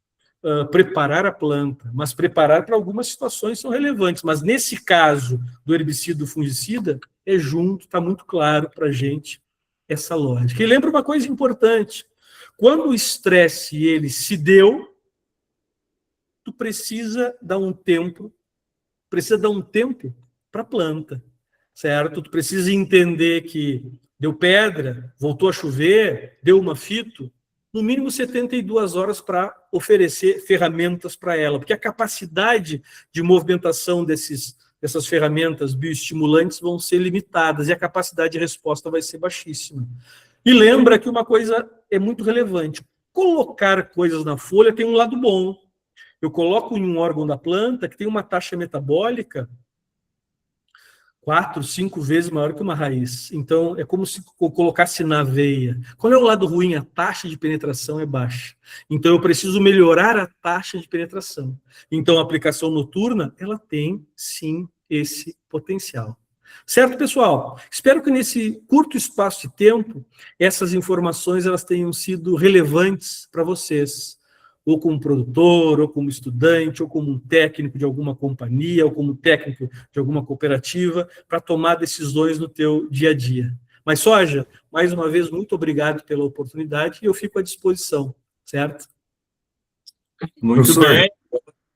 S2: preparar a planta, mas preparar para algumas situações são relevantes. Mas, nesse caso do herbicida, do fungicida, é junto, está muito claro para a gente essa lógica. E lembra uma coisa importante, quando o estresse ele se deu, tu precisa dar um tempo para a planta, certo? Tu precisa entender que deu pedra, voltou a chover, deu uma fito, no mínimo 72 horas para oferecer ferramentas para ela, porque a capacidade de movimentação dessas ferramentas bioestimulantes vão ser limitadas e a capacidade de resposta vai ser baixíssima. E lembra que uma coisa é muito relevante, colocar coisas na folha tem um lado bom. Eu coloco em um órgão da planta que tem uma taxa metabólica 4, 5 vezes maior que uma raiz. Então, é como se eu colocasse na veia. Qual é o lado ruim? A taxa de penetração é baixa. Então, eu preciso melhorar a taxa de penetração. Então, a aplicação noturna, ela tem, sim, esse potencial. Certo, pessoal? Espero que nesse curto espaço de tempo, essas informações elas tenham sido relevantes para vocês, ou como produtor, ou como estudante, ou como um técnico de alguma companhia, ou como técnico de alguma cooperativa, para tomar decisões no teu dia a dia. Mas, Soja, mais uma vez, muito obrigado pela oportunidade e eu fico à disposição, certo?
S3: Muito
S4: Professor,
S3: bem.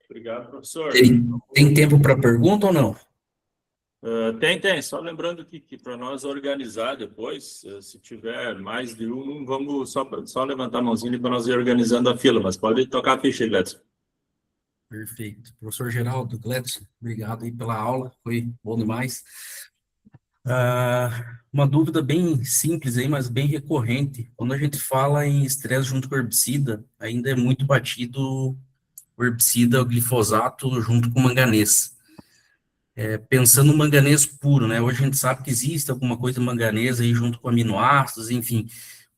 S3: Obrigado, professor.
S4: tem tempo para pergunta ou não?
S3: Tem. Só lembrando que para nós organizar depois, se tiver mais de um, vamos só levantar a mãozinha para nós ir organizando a fila, mas pode tocar a ficha, Gledson.
S4: Perfeito. Professor Geraldo, Gledson, obrigado aí pela aula, foi bom demais. Uma dúvida bem simples aí, mas bem recorrente. Quando a gente fala em estresse junto com herbicida, ainda é muito batido o herbicida, o glifosato junto com o manganês. Pensando no manganês puro, né? Hoje a gente sabe que existe alguma coisa manganês aí junto com aminoácidos, enfim.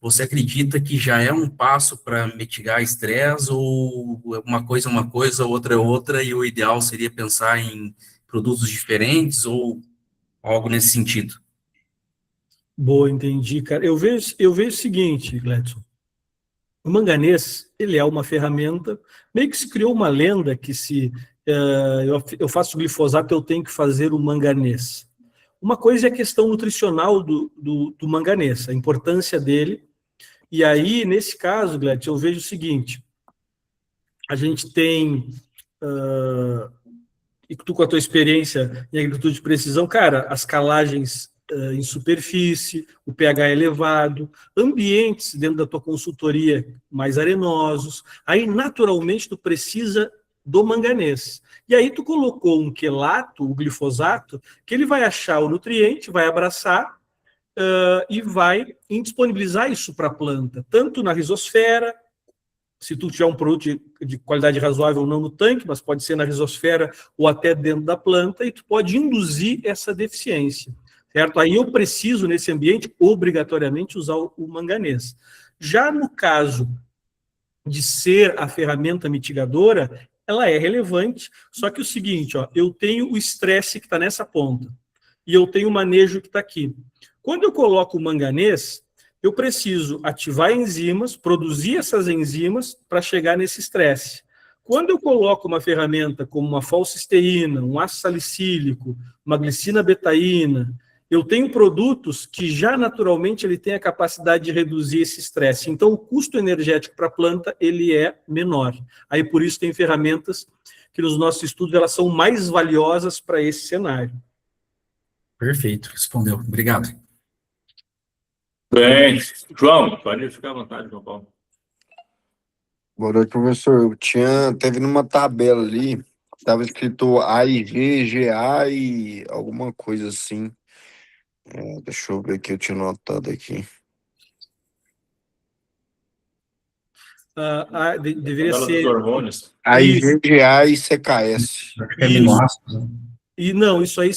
S4: Você acredita que já é um passo para mitigar estresse ou uma coisa, outra é outra, e o ideal seria pensar em produtos diferentes ou algo nesse sentido?
S2: Boa, entendi, cara. Eu vejo o seguinte, Gledson. O manganês, ele é uma ferramenta, meio que se criou uma lenda que se eu faço glifosato, eu tenho que fazer o manganês. Uma coisa é a questão nutricional do manganês, a importância dele. E aí, nesse caso, Gledson, eu vejo o seguinte, a gente tem, e tu com a tua experiência em agricultura de precisão, cara, as calagens em superfície, o pH elevado, ambientes dentro da tua consultoria mais arenosos, aí naturalmente tu precisa do manganês. E aí tu colocou um quelato, o glifosato, que ele vai achar o nutriente, vai abraçar e vai indisponibilizar isso para a planta, tanto na rizosfera, se tu tiver um produto de qualidade razoável, não no tanque, mas pode ser na rizosfera ou até dentro da planta, e tu pode induzir essa deficiência. Certo? Aí eu preciso, nesse ambiente, obrigatoriamente usar o manganês. Já no caso de ser a ferramenta mitigadora, ela é relevante, só que é o seguinte, ó, eu tenho o estresse que está nessa ponta, e eu tenho o manejo que está aqui. Quando eu coloco o manganês, eu preciso ativar enzimas, produzir essas enzimas para chegar nesse estresse. Quando eu coloco uma ferramenta como uma falcisteína, um ácido salicílico, uma glicina betaína, eu tenho produtos que já naturalmente ele tem a capacidade de reduzir esse estresse. Então, o custo energético para a planta ele é menor. Aí, por isso, tem ferramentas que nos nossos estudos elas são mais valiosas para esse cenário.
S4: Perfeito, respondeu. Obrigado.
S3: Bem, João, pode ficar à vontade, João Paulo.
S5: Boa noite, professor. Teve numa tabela ali, estava escrito AIG, GA e alguma coisa assim. Deixa eu ver que eu tinha notado aqui.
S2: Deveria ser...
S3: Dos hormônios.
S5: AIG, GA e CKS.
S4: Acho que é aminoácidos, né?
S2: E não, isso aí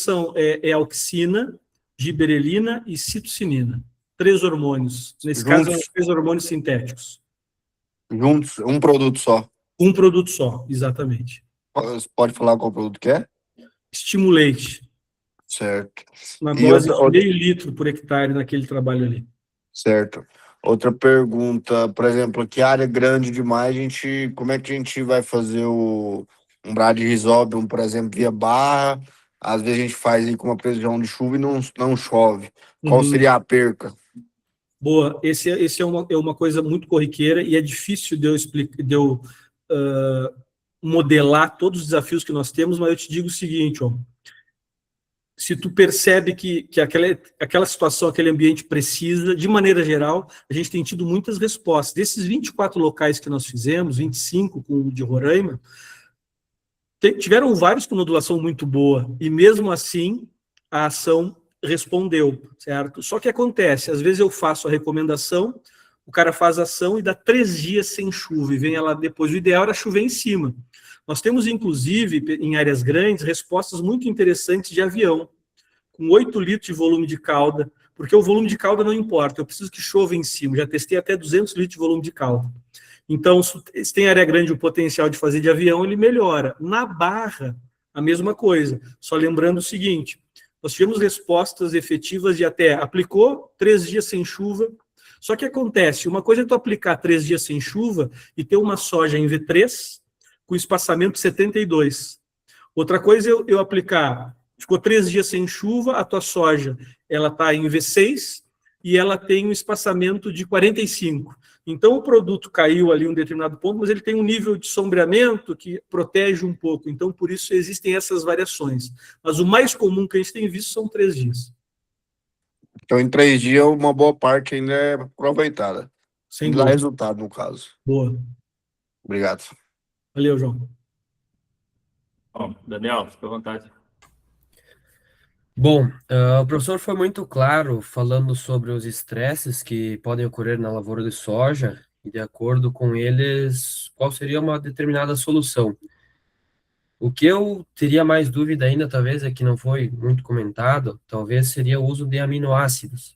S2: é auxina, giberelina e citocinina. 3 hormônios. Nesse caso, são 3 hormônios sintéticos.
S5: Juntos, um produto só.
S2: Um produto só, exatamente.
S5: Você pode falar qual produto que é?
S2: Estimulate,
S5: Certo.
S2: uma
S5: E
S2: dose de
S5: outra,
S2: 0,5 litro por hectare naquele trabalho ali.
S5: certo. Outra pergunta, por exemplo, que área grande demais, como é que a gente vai fazer um brad rhizobium, por exemplo, via barra? Às vezes a gente faz aí com uma previsão de chuva e não chove. Qual
S2: Uhum.
S5: seria a perca?
S2: Boa, esse é uma coisa muito corriqueira e é difícil de eu explicar, modelar todos os desafios que nós temos, mas eu te digo o seguinte, ó, se tu percebe que aquela situação, aquele ambiente precisa, de maneira geral, a gente tem tido muitas respostas. Desses 24 locais que nós fizemos, 25 com o de Roraima, tiveram vários com nodulação muito boa, e mesmo assim a ação respondeu, certo? Só que acontece, às vezes eu faço a recomendação, o cara faz a ação e dá 3 dias sem chuva, e vem ela depois. O ideal era chover em cima. Nós temos, inclusive, em áreas grandes, respostas muito interessantes de avião, com 8 litros de volume de cauda, porque o volume de cauda não importa, eu preciso que chova em cima. Já testei até 200 litros de volume de cauda. Então, se tem área grande o potencial de fazer de avião, ele melhora. Na barra, a mesma coisa. Só lembrando o seguinte, nós tivemos respostas efetivas de até aplicou 3 dias sem chuva. Só que acontece, uma coisa é tu aplicar 3 dias sem chuva e ter uma soja em V3 com espaçamento 72. Outra coisa é eu aplicar, ficou 3 dias sem chuva, a tua soja ela está em V6 e ela tem um espaçamento de 45. Então o produto caiu ali em um determinado ponto, mas ele tem um nível de sombreamento que protege um pouco. Então por isso existem essas variações. Mas o mais comum que a gente tem visto são 3 dias.
S5: Então, em 3 dias, uma boa parte ainda é aproveitada.
S2: Sem
S5: Dá
S2: dúvida.
S5: resultado, no caso.
S2: Boa.
S5: Obrigado.
S2: Valeu, João.
S3: Bom, Daniel, fica à vontade.
S6: Bom, o professor foi muito claro falando sobre os estresses que podem ocorrer na lavoura de soja e, de acordo com eles, qual seria uma determinada solução. O que eu teria mais dúvida ainda, talvez, é que não foi muito comentado, talvez seria o uso de aminoácidos.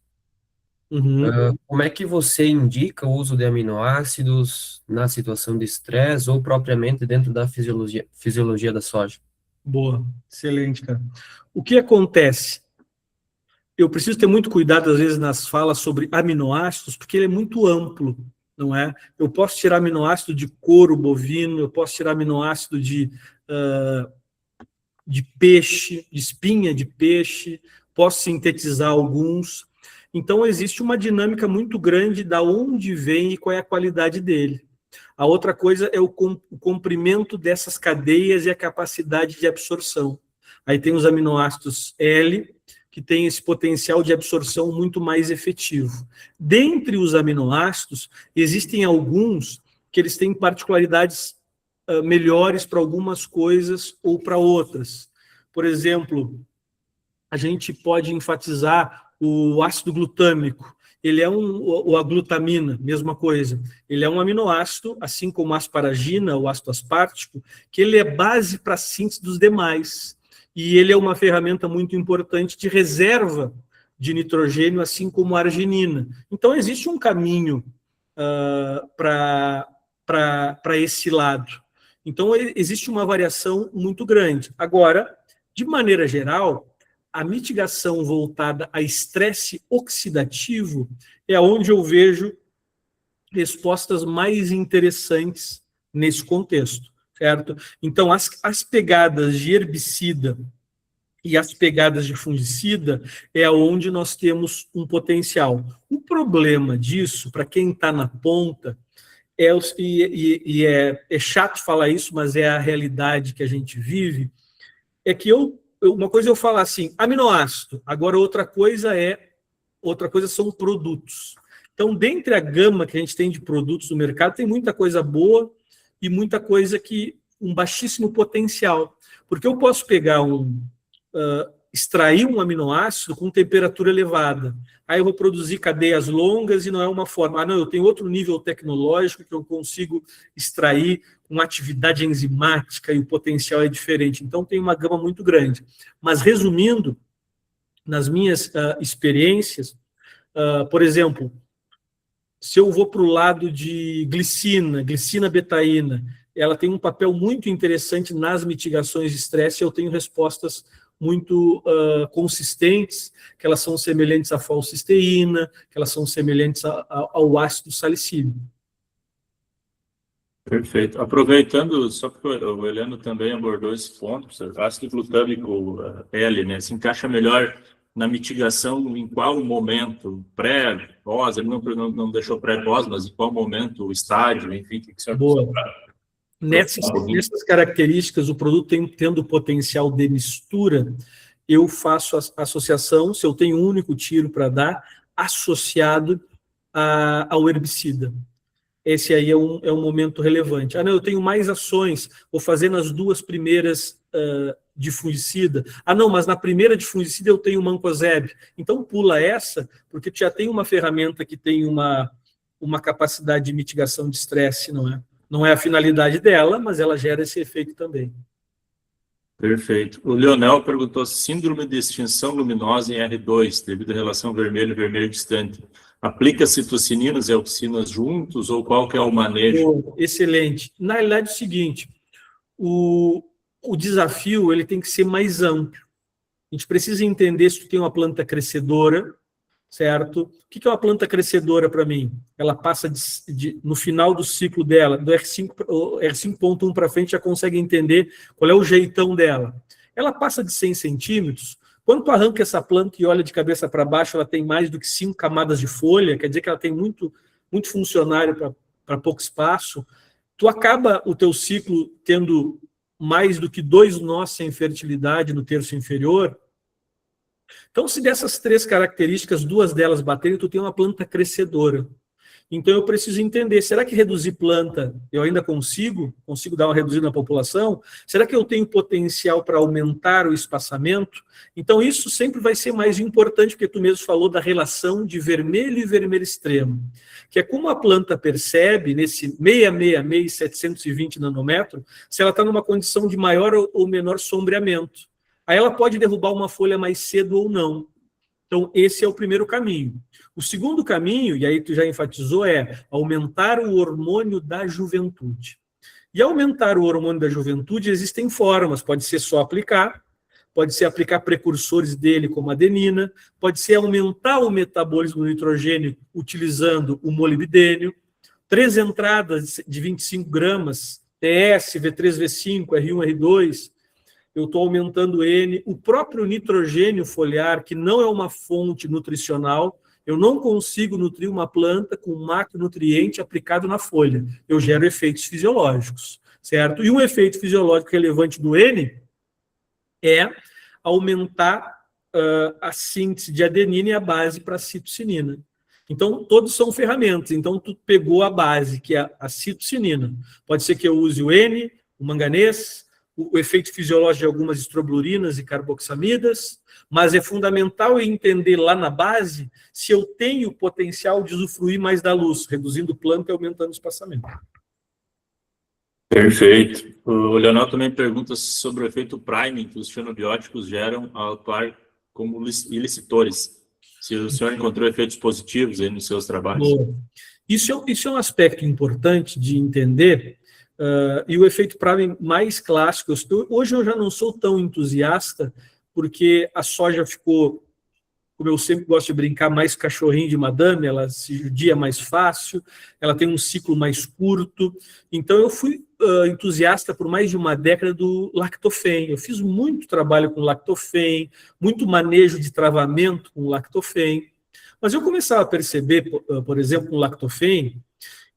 S2: Uhum.
S6: Como é que você indica o uso de aminoácidos na situação de estresse ou propriamente dentro da fisiologia da soja?
S2: Boa, excelente, cara. O que acontece? Eu preciso ter muito cuidado, às vezes, nas falas sobre aminoácidos, porque ele é muito amplo, não é? Eu posso tirar aminoácido de couro bovino, eu posso tirar aminoácido de peixe, de espinha de peixe, posso sintetizar alguns. Então, existe uma dinâmica muito grande da onde vem e qual é a qualidade dele. A outra coisa é o comprimento dessas cadeias e a capacidade de absorção. Aí tem os aminoácidos L, que tem esse potencial de absorção muito mais efetivo. Dentre os aminoácidos, existem alguns que eles têm particularidades melhores para algumas coisas ou para outras. Por exemplo, a gente pode enfatizar o ácido glutâmico. Ele é ou a glutamina, mesma coisa. Ele é um aminoácido, assim como a asparagina, o ácido aspartico, que ele é base para a síntese dos demais. E ele é uma ferramenta muito importante de reserva de nitrogênio, assim como a arginina. Então, existe um caminho para esse lado. Então, existe uma variação muito grande. Agora, de maneira geral, a mitigação voltada a estresse oxidativo é onde eu vejo respostas mais interessantes nesse contexto, certo? Então, as pegadas de herbicida e as pegadas de fungicida é onde nós temos um potencial. O problema disso, para quem está na ponta, é chato falar isso, mas é a realidade que a gente vive, é que uma coisa eu falar assim, aminoácido, agora outra coisa são produtos. Então, dentre a gama que a gente tem de produtos no mercado, tem muita coisa boa e muita coisa um baixíssimo potencial. Porque eu posso pegar extrair um aminoácido com temperatura elevada. Aí eu vou produzir cadeias longas e não é uma forma. Não, eu tenho outro nível tecnológico que eu consigo extrair uma atividade enzimática e o potencial é diferente. Então, tem uma gama muito grande. Mas, resumindo, nas minhas experiências, por exemplo, Se eu vou para o lado de glicina-betaína, ela tem um papel muito interessante nas mitigações de estresse, eu tenho respostas muito consistentes, que elas são semelhantes à falcisteína, que elas são semelhantes ao ácido salicílico.
S3: Perfeito. Aproveitando, só porque o Heleno também abordou esse ponto, o ácido glutâmico L, né, se encaixa melhor na mitigação em qual momento? Pré, pós, ele não deixou pré, pós, mas em qual momento, o estágio, enfim, o que o senhor
S2: Boa. Nessas características, o produto tendo potencial de mistura, eu faço a associação, se eu tenho um único tiro para dar, associado ao herbicida. Esse aí é um momento relevante. Não, eu tenho mais ações, vou fazer nas duas primeiras de fungicida. Não, mas na primeira de fungicida eu tenho mancozeb. Então pula essa, porque tu já tem uma ferramenta que tem uma capacidade de mitigação de estresse, não é? Não é a finalidade dela, mas ela gera esse efeito também.
S3: Perfeito. O Leonel perguntou: síndrome de extinção luminosa em R2, devido à relação vermelho-vermelho distante. Aplica citocininas e auxinas juntos, ou qual que é o manejo?
S2: Excelente. Na realidade é o seguinte, o desafio ele tem que ser mais amplo. A gente precisa entender se tu tem uma planta crescedora, certo? O que é uma planta crescedora para mim? Ela passa no final do ciclo dela, do R5.1 para frente, já consegue entender qual é o jeitão dela. Ela passa de 100 centímetros, quando tu arranca essa planta e olha de cabeça para baixo, ela tem mais do que 5 camadas de folha, quer dizer que ela tem muito funcionário para pouco espaço. Tu acaba o teu ciclo tendo mais do que 2 nós sem fertilidade no terço inferior. Então, se dessas 3 características, 2 delas baterem, tu tem uma planta crescedora. Então, eu preciso entender, será que reduzir planta, eu ainda consigo dar uma reduzida na população? Será que eu tenho potencial para aumentar o espaçamento? Então, isso sempre vai ser mais importante, porque tu mesmo falou da relação de vermelho e vermelho extremo, que é como a planta percebe, nesse 666 e 720 nanômetros, se ela está numa condição de maior ou menor sombreamento. Aí ela pode derrubar uma folha mais cedo ou não. Então, esse é o primeiro caminho. O segundo caminho, e aí tu já enfatizou, é aumentar o hormônio da juventude. E aumentar o hormônio da juventude existem formas, pode ser só aplicar, pode ser aplicar precursores dele, como adenina, pode ser aumentar o metabolismo do nitrogênio utilizando o molibdênio, 3 entradas de 25 gramas, TS, V3, V5, R1, R2, eu estou aumentando N, o próprio nitrogênio foliar, que não é uma fonte nutricional, eu não consigo nutrir uma planta com macronutriente aplicado na folha. Eu gero efeitos fisiológicos, certo? E um efeito fisiológico relevante do N é aumentar a síntese de adenina e a base para a citocinina. Então, todos são ferramentas. Então, tu pegou a base, que é a citocinina. Pode ser que eu use o N, o manganês, o efeito fisiológico de algumas estroblurinas e carboxamidas, mas é fundamental entender lá na base se eu tenho potencial de usufruir mais da luz, reduzindo planta e aumentando o espaçamento.
S3: Perfeito. O Leonel também pergunta sobre o efeito priming que os xenobióticos geram ao atuar como ilicitores. Se o senhor encontrou efeitos positivos aí nos seus trabalhos.
S2: Boa. Isso é um aspecto importante de entender. E o efeito priming mais clássico, hoje eu já não sou tão entusiasta, porque a soja ficou, como eu sempre gosto de brincar, mais cachorrinho de madame, ela se judia mais fácil, ela tem um ciclo mais curto. Então eu fui entusiasta por mais de uma década do lactofen. Eu fiz muito trabalho com lactofen, muito manejo de travamento com lactofen. Mas eu começava a perceber, por exemplo, com lactofen,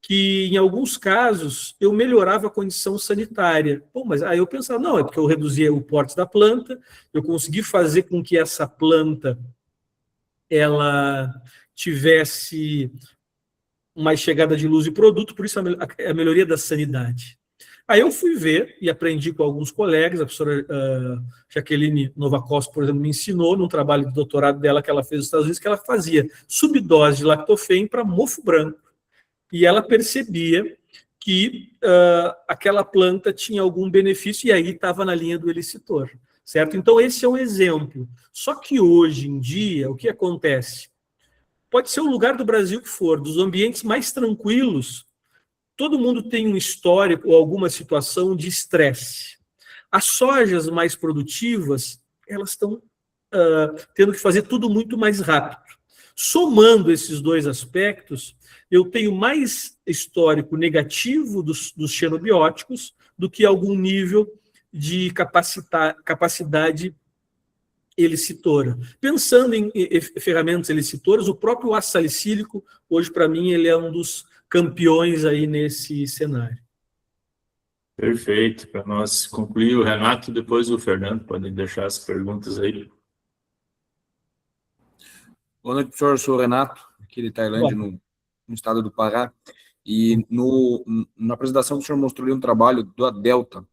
S2: que em alguns casos eu melhorava a condição sanitária. Bom, mas aí eu pensava, não, é porque eu reduzia o porte da planta, eu consegui fazer com que essa planta ela tivesse mais chegada de luz e produto, por isso a melhoria da sanidade. Aí eu fui ver e aprendi com alguns colegas, a professora Jaqueline Novakos, por exemplo, me ensinou num trabalho de doutorado dela que ela fez nos Estados Unidos, que ela fazia subdose de lactofen para mofo branco. E ela percebia que aquela planta tinha algum benefício, e aí estava na linha do elicitor, certo? Então, esse é um exemplo. Só que hoje em dia, o que acontece? pode ser o lugar do Brasil que for, dos ambientes mais tranquilos, todo mundo tem um histórico ou alguma situação de estresse. As sojas mais produtivas, elas estão tendo que fazer tudo muito mais rápido. Somando esses dois aspectos, eu tenho mais histórico negativo dos xenobióticos do que algum nível de capacidade elicitora. Pensando em ferramentas elicitoras, o próprio ácido salicílico, hoje, para mim, ele é um dos campeões aí nesse cenário.
S3: Perfeito. Para nós concluir, o Renato, depois o Fernando, podem deixar as perguntas aí.
S7: Boa noite, professor. Eu sou o Renato, aqui de Tailândia, no estado do Pará. E na apresentação, o senhor mostrou ali um trabalho da Delta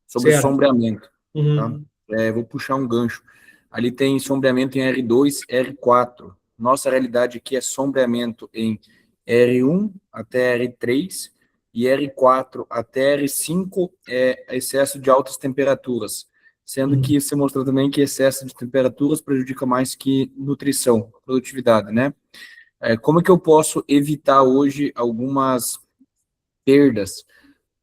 S7: sobre sombreamento. Tá? Vou puxar um gancho. Ali tem sombreamento em R2, R4. Nossa realidade aqui é sombreamento em R1 até R3 e R4 até R5 é excesso de altas temperaturas. Sendo que você mostrou também que excesso de temperaturas prejudica mais que nutrição, produtividade, né? Como é que eu posso evitar hoje algumas perdas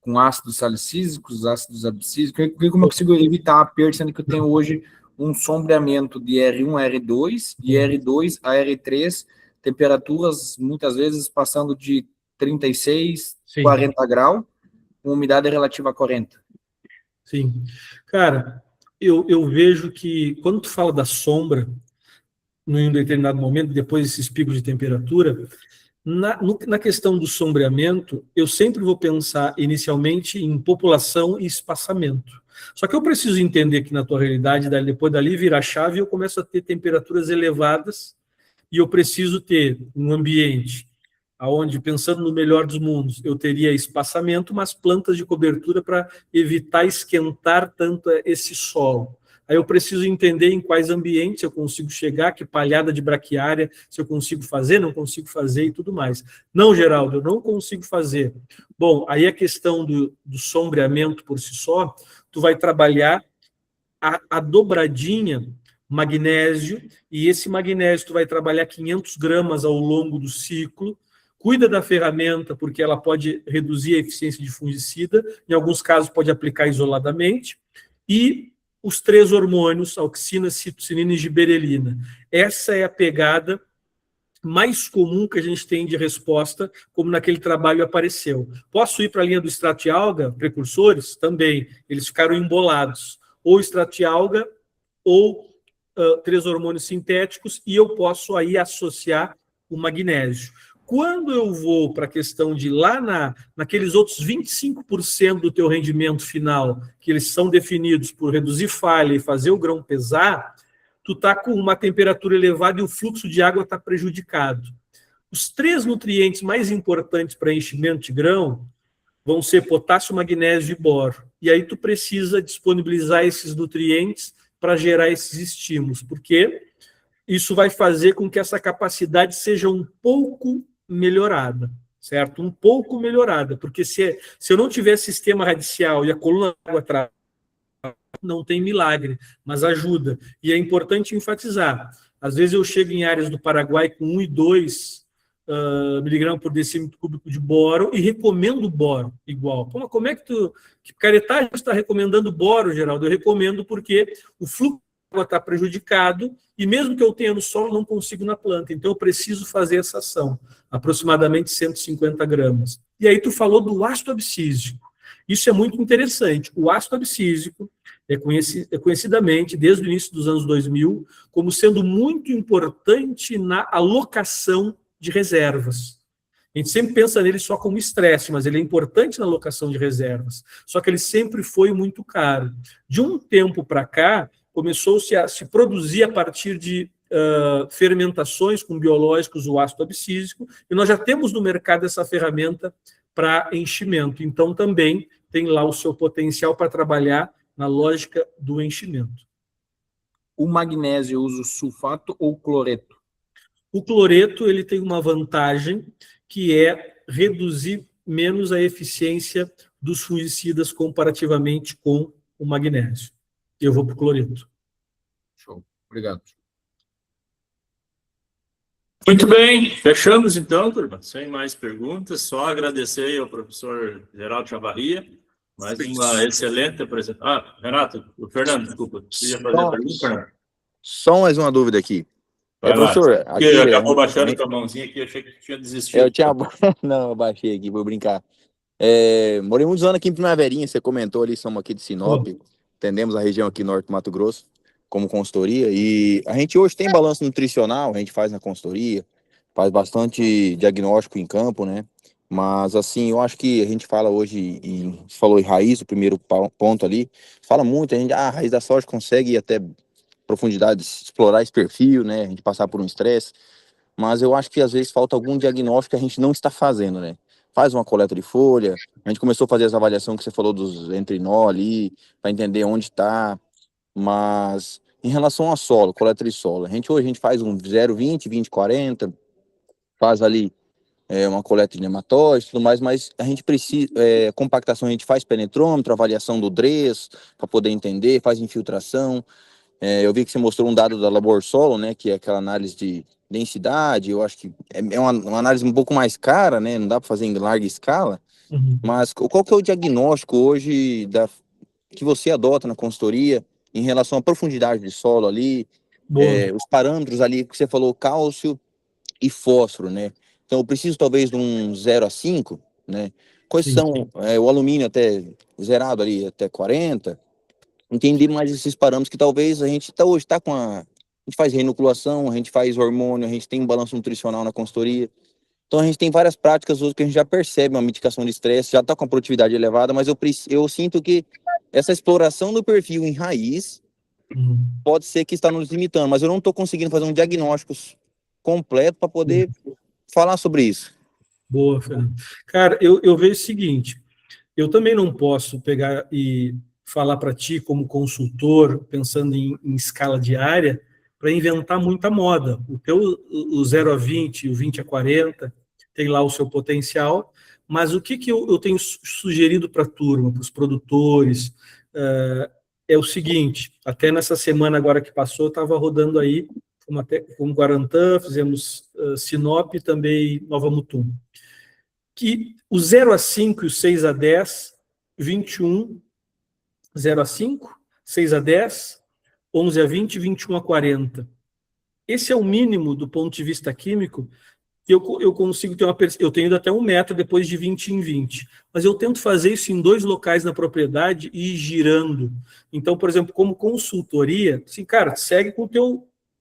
S7: com ácidos salicílicos, ácidos abscísicos? Como eu consigo evitar a perda, sendo que eu tenho hoje um sombreamento de R1 a R2 e R2 a R3, temperaturas muitas vezes passando de 36, 40 graus, com umidade relativa a 40?
S2: Sim. Cara, eu vejo que quando tu fala da sombra, em um determinado momento, depois desses picos de temperatura, na questão do sombreamento, eu sempre vou pensar inicialmente em população e espaçamento. Só que eu preciso entender que na tua realidade, depois dali vira a chave, eu começo a ter temperaturas elevadas e eu preciso ter um ambiente onde, pensando no melhor dos mundos, eu teria espaçamento, mas plantas de cobertura para evitar esquentar tanto esse solo. Aí eu preciso entender em quais ambientes eu consigo chegar, que palhada de braquiária, se eu consigo fazer, não consigo fazer e tudo mais. Não, Geraldo, eu não consigo fazer. Bom, aí a questão do sombreamento por si só, tu vai trabalhar a dobradinha magnésio, e esse magnésio tu vai trabalhar 500 gramas ao longo do ciclo. Cuida da ferramenta, porque ela pode reduzir a eficiência de fungicida, em alguns casos pode aplicar isoladamente, e os 3 hormônios, auxina, citocinina e giberelina. Essa é a pegada mais comum que a gente tem de resposta, como naquele trabalho apareceu. Posso ir para a linha do extrato de alga, precursores? Também. Eles ficaram embolados. Ou extrato de alga, ou 3 hormônios sintéticos, e eu posso aí associar o magnésio. Quando eu vou para a questão de lá naqueles outros 25% do teu rendimento final, que eles são definidos por reduzir falha e fazer o grão pesar, tu está com uma temperatura elevada e o fluxo de água está prejudicado. Os 3 nutrientes mais importantes para enchimento de grão vão ser potássio, magnésio e boro. E aí tu precisa disponibilizar esses nutrientes para gerar esses estímulos, porque isso vai fazer com que essa capacidade seja um pouco melhorada, certo? Um pouco melhorada, porque se eu não tiver sistema radicial e a coluna d'água atrás, não tem milagre, mas ajuda. E é importante enfatizar, às vezes eu chego em áreas do Paraguai com 1 e 2 miligramas por decímetro cúbico de boro e recomendo boro igual. Como é que caretagem está recomendando boro, Geraldo? Eu recomendo porque o fluxo de água está prejudicado e mesmo que eu tenha no solo, não consigo na planta. Então, eu preciso fazer essa ação, aproximadamente 150 gramas. E aí, tu falou do ácido abscísico. Isso é muito interessante. O ácido abscísico é conhecidamente, desde o início dos anos 2000, como sendo muito importante na alocação de reservas. A gente sempre pensa nele só como estresse, mas ele é importante na alocação de reservas. Só que ele sempre foi muito caro. De um tempo para cá, começou-se a se produzir a partir de fermentações com biológicos o ácido abscísico, e nós já temos no mercado essa ferramenta para enchimento. Então, também tem lá o seu potencial para trabalhar na lógica do enchimento.
S7: O magnésio usa o sulfato ou cloreto?
S2: O cloreto ele tem uma vantagem, que é reduzir menos a eficiência dos fungicidas comparativamente com o magnésio. Eu vou para o cloreto.
S7: Show. Obrigado.
S3: Muito bem, fechamos então, turma. Sem mais perguntas, só agradecer ao professor Geraldo Chavarria, mais uma excelente apresentação. Ah, Renato, o Fernando, desculpa, você ia fazer a pergunta, Fernando?
S8: Só mais uma dúvida aqui.
S3: Vai lá.
S8: Professor, aqui,
S3: acabou baixando com a mãozinha aqui, achei que tinha desistido.
S8: eu tinha... Não, eu baixei aqui, vou brincar. Morei muitos anos aqui em Primaverinha, você comentou ali, somos aqui de Sinop, atendemos a região aqui norte do Mato Grosso, como consultoria, e a gente hoje tem balanço nutricional, a gente faz na consultoria, faz bastante diagnóstico em campo, né? Mas, assim, eu acho que a gente fala hoje, você falou em raiz, o primeiro ponto ali, fala muito, a raiz da soja consegue ir até profundidades, explorar esse perfil, né? A gente passar por um estresse, mas eu acho que às vezes falta algum diagnóstico que a gente não está fazendo, né? Faz uma coleta de folha, a gente começou a fazer as avaliações que você falou dos entrinó ali, para entender onde está, mas em relação ao solo, coleta de solo, hoje a gente faz um 0,20, 20,40, faz ali uma coleta de nematóides e tudo mais, mas a gente precisa, compactação a gente faz penetrômetro, avaliação do DRES, para poder entender, faz infiltração. Eu vi que você mostrou um dado da Labor Solo, né, que é aquela análise de densidade, eu acho que é uma análise um pouco mais cara, né, não dá para fazer em larga escala, mas qual que é o diagnóstico hoje que você adota na consultoria em relação à profundidade de solo ali, os parâmetros ali que você falou, cálcio e fósforo, né? Então eu preciso talvez de um 0 a 5, né? Quais são o alumínio até zerado ali, até 40, entender mais esses parâmetros que talvez a gente hoje está com a gente faz reinoculação, a gente faz hormônio, a gente tem um balanço nutricional na consultoria. Então a gente tem várias práticas hoje que a gente já percebe uma mitigação de estresse, já está com a produtividade elevada, mas eu sinto que essa exploração do perfil em raiz pode ser que está nos limitando, mas eu não estou conseguindo fazer um diagnóstico completo para poder falar sobre isso.
S2: Boa, Fernando. Cara, eu vejo o seguinte, eu também não posso pegar e falar para ti como consultor, pensando em escala diária, para inventar muita moda. O 0 a 20, o 20 a 40, tem lá o seu potencial, mas o que eu tenho sugerido para a turma, para os produtores, é o seguinte, até nessa semana agora que passou, eu estava rodando aí, como Guarantã, fizemos Sinop e também Nova Mutum, que o 0 a 5 e o 6 a 10, 21, 0 a 5, 6 a 10, 11 a 20, 21 a 40. Esse é o mínimo do ponto de vista químico que eu consigo ter eu tenho ido até 1 metro depois de 20 em 20, mas eu tento fazer isso em 2 locais na propriedade e ir girando. Então, por exemplo, como consultoria, assim, cara, segue com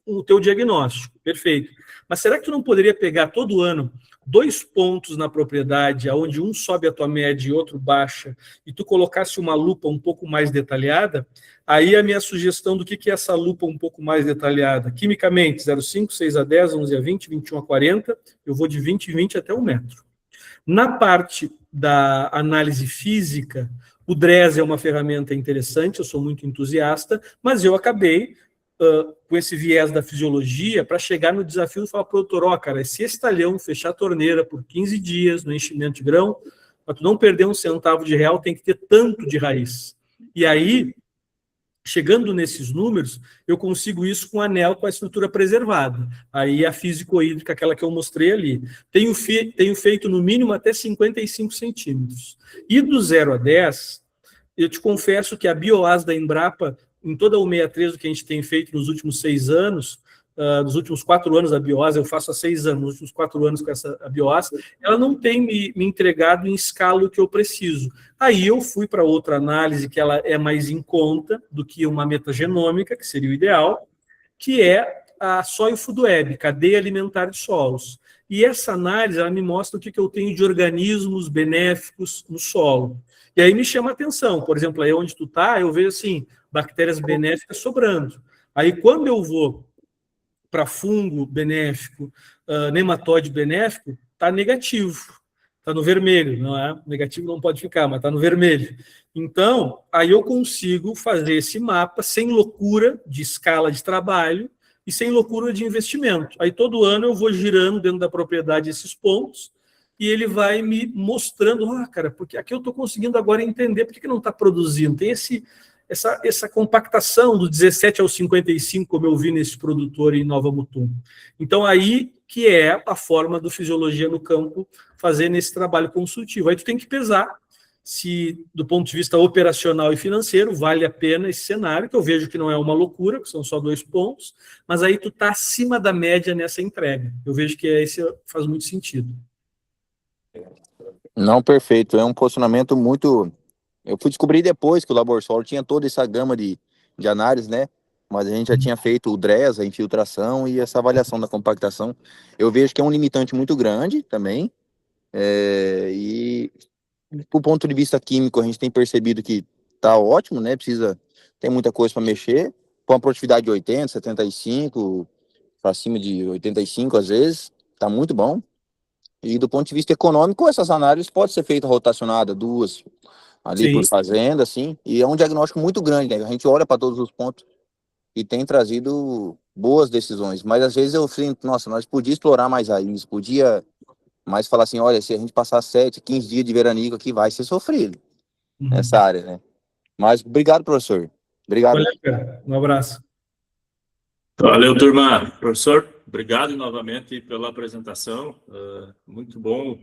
S2: o teu diagnóstico, perfeito. Mas será que tu não poderia pegar todo ano 2 pontos na propriedade, onde um sobe a tua média e outro baixa, e tu colocasse uma lupa um pouco mais detalhada? Aí a minha sugestão do que é essa lupa um pouco mais detalhada. Quimicamente, 0,5, 6 a 10, 11 a 20, 21 a 40, eu vou de 20 em 20 até 1 metro. Na parte da análise física, o DRES é uma ferramenta interessante, eu sou muito entusiasta, mas eu acabei com esse viés da fisiologia para chegar no desafio e falar para o doutor, cara, se esse talhão fechar a torneira por 15 dias no enchimento de grão, para tu não perder um centavo de real, tem que ter tanto de raiz. E aí, chegando nesses números, eu consigo isso com anel com a estrutura preservada. Aí a físico-hídrica, aquela que eu mostrei ali. Tenho feito no mínimo até 55 centímetros. E do 0 a 10, eu te confesso que a Bioas da Embrapa, em toda o 63 que a gente tem feito nos últimos 6 anos, nos últimos 4 anos a Bioas, eu faço há 6 anos, nos últimos 4 anos com a Bioas, ela não tem me entregado em escala o que eu preciso. Aí eu fui para outra análise que ela é mais em conta do que uma metagenômica, que seria o ideal, que é a Soil Food Web, cadeia alimentar de solos. E essa análise, ela me mostra o que eu tenho de organismos benéficos no solo. E aí me chama a atenção, por exemplo, aí onde tu tá, eu vejo assim, bactérias benéficas sobrando. Aí quando eu vou para fungo benéfico, nematóide benéfico, está negativo, está no vermelho, não é? Negativo não pode ficar, mas está no vermelho. Então, aí eu consigo fazer esse mapa sem loucura de escala de trabalho e sem loucura de investimento. Aí todo ano eu vou girando dentro da propriedade esses pontos e ele vai me mostrando, cara, porque aqui eu estou conseguindo agora entender por que não está produzindo. Tem essa compactação do 17 ao 55, como eu vi nesse produtor em Nova Mutum. Então, aí que é a forma do Fisiologia no Campo fazer nesse trabalho consultivo. Aí tu tem que pesar se, do ponto de vista operacional e financeiro, vale a pena esse cenário, que eu vejo que não é uma loucura, que são só 2 pontos, mas aí tu está acima da média nessa entrega. Eu vejo que esse faz muito sentido.
S8: Não, perfeito. É um posicionamento muito... Eu fui descobrir depois que o Laborsol tinha toda essa gama de análise, né? Mas a gente já tinha feito o DRES, a infiltração e essa avaliação da compactação. Eu vejo que é um limitante muito grande também. E do ponto de vista químico, a gente tem percebido que tá ótimo, né? Tem muita coisa para mexer. Com a produtividade de 80, 75, para cima de 85 às vezes, tá muito bom. E do ponto de vista econômico, essas análises podem ser feitas rotacionadas, 2 ali por fazenda, assim, e é um diagnóstico muito grande, né? A gente olha para todos os pontos e tem trazido boas decisões, mas às vezes eu sinto, nossa, nós podíamos explorar mais raiz, podia mais falar assim, olha, se a gente passar 7, 15 dias de veranico aqui, vai ser sofrido nessa área, né? Mas obrigado, professor. Obrigado.
S2: Valeu, cara. Um abraço.
S3: Valeu, turma. Professor, obrigado novamente pela apresentação. Muito bom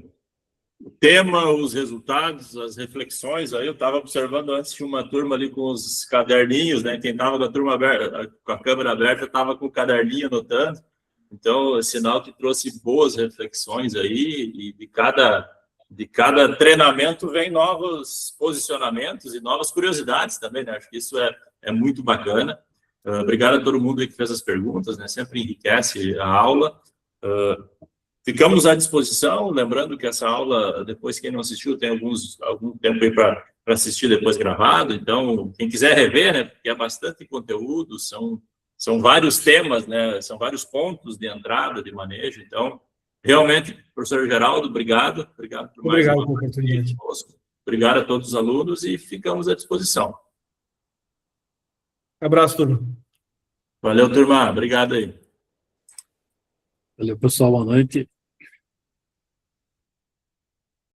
S3: o tema, os resultados, as reflexões. Aí eu estava observando antes de uma turma ali com os caderninhos, né? Quem estava com a turma aberta, com a câmera aberta, estava com o caderninho anotando. Então, é sinal que trouxe boas reflexões aí, e de cada treinamento vem novos posicionamentos e novas curiosidades também, né? Acho que isso é muito bacana. Obrigado a todo mundo aí que fez as perguntas, né? Sempre enriquece a aula. Ficamos à disposição, lembrando que essa aula, depois quem não assistiu, tem algum tempo aí para assistir depois gravado, então quem quiser rever, né, porque é bastante conteúdo, são vários temas, né, são vários pontos de entrada, de manejo, então, realmente, professor Geraldo, obrigado por mais uma oportunidade. Obrigado a todos os alunos e ficamos à disposição.
S2: Abraço, turma.
S3: Valeu, turma, obrigado aí.
S9: Valeu, pessoal, boa noite.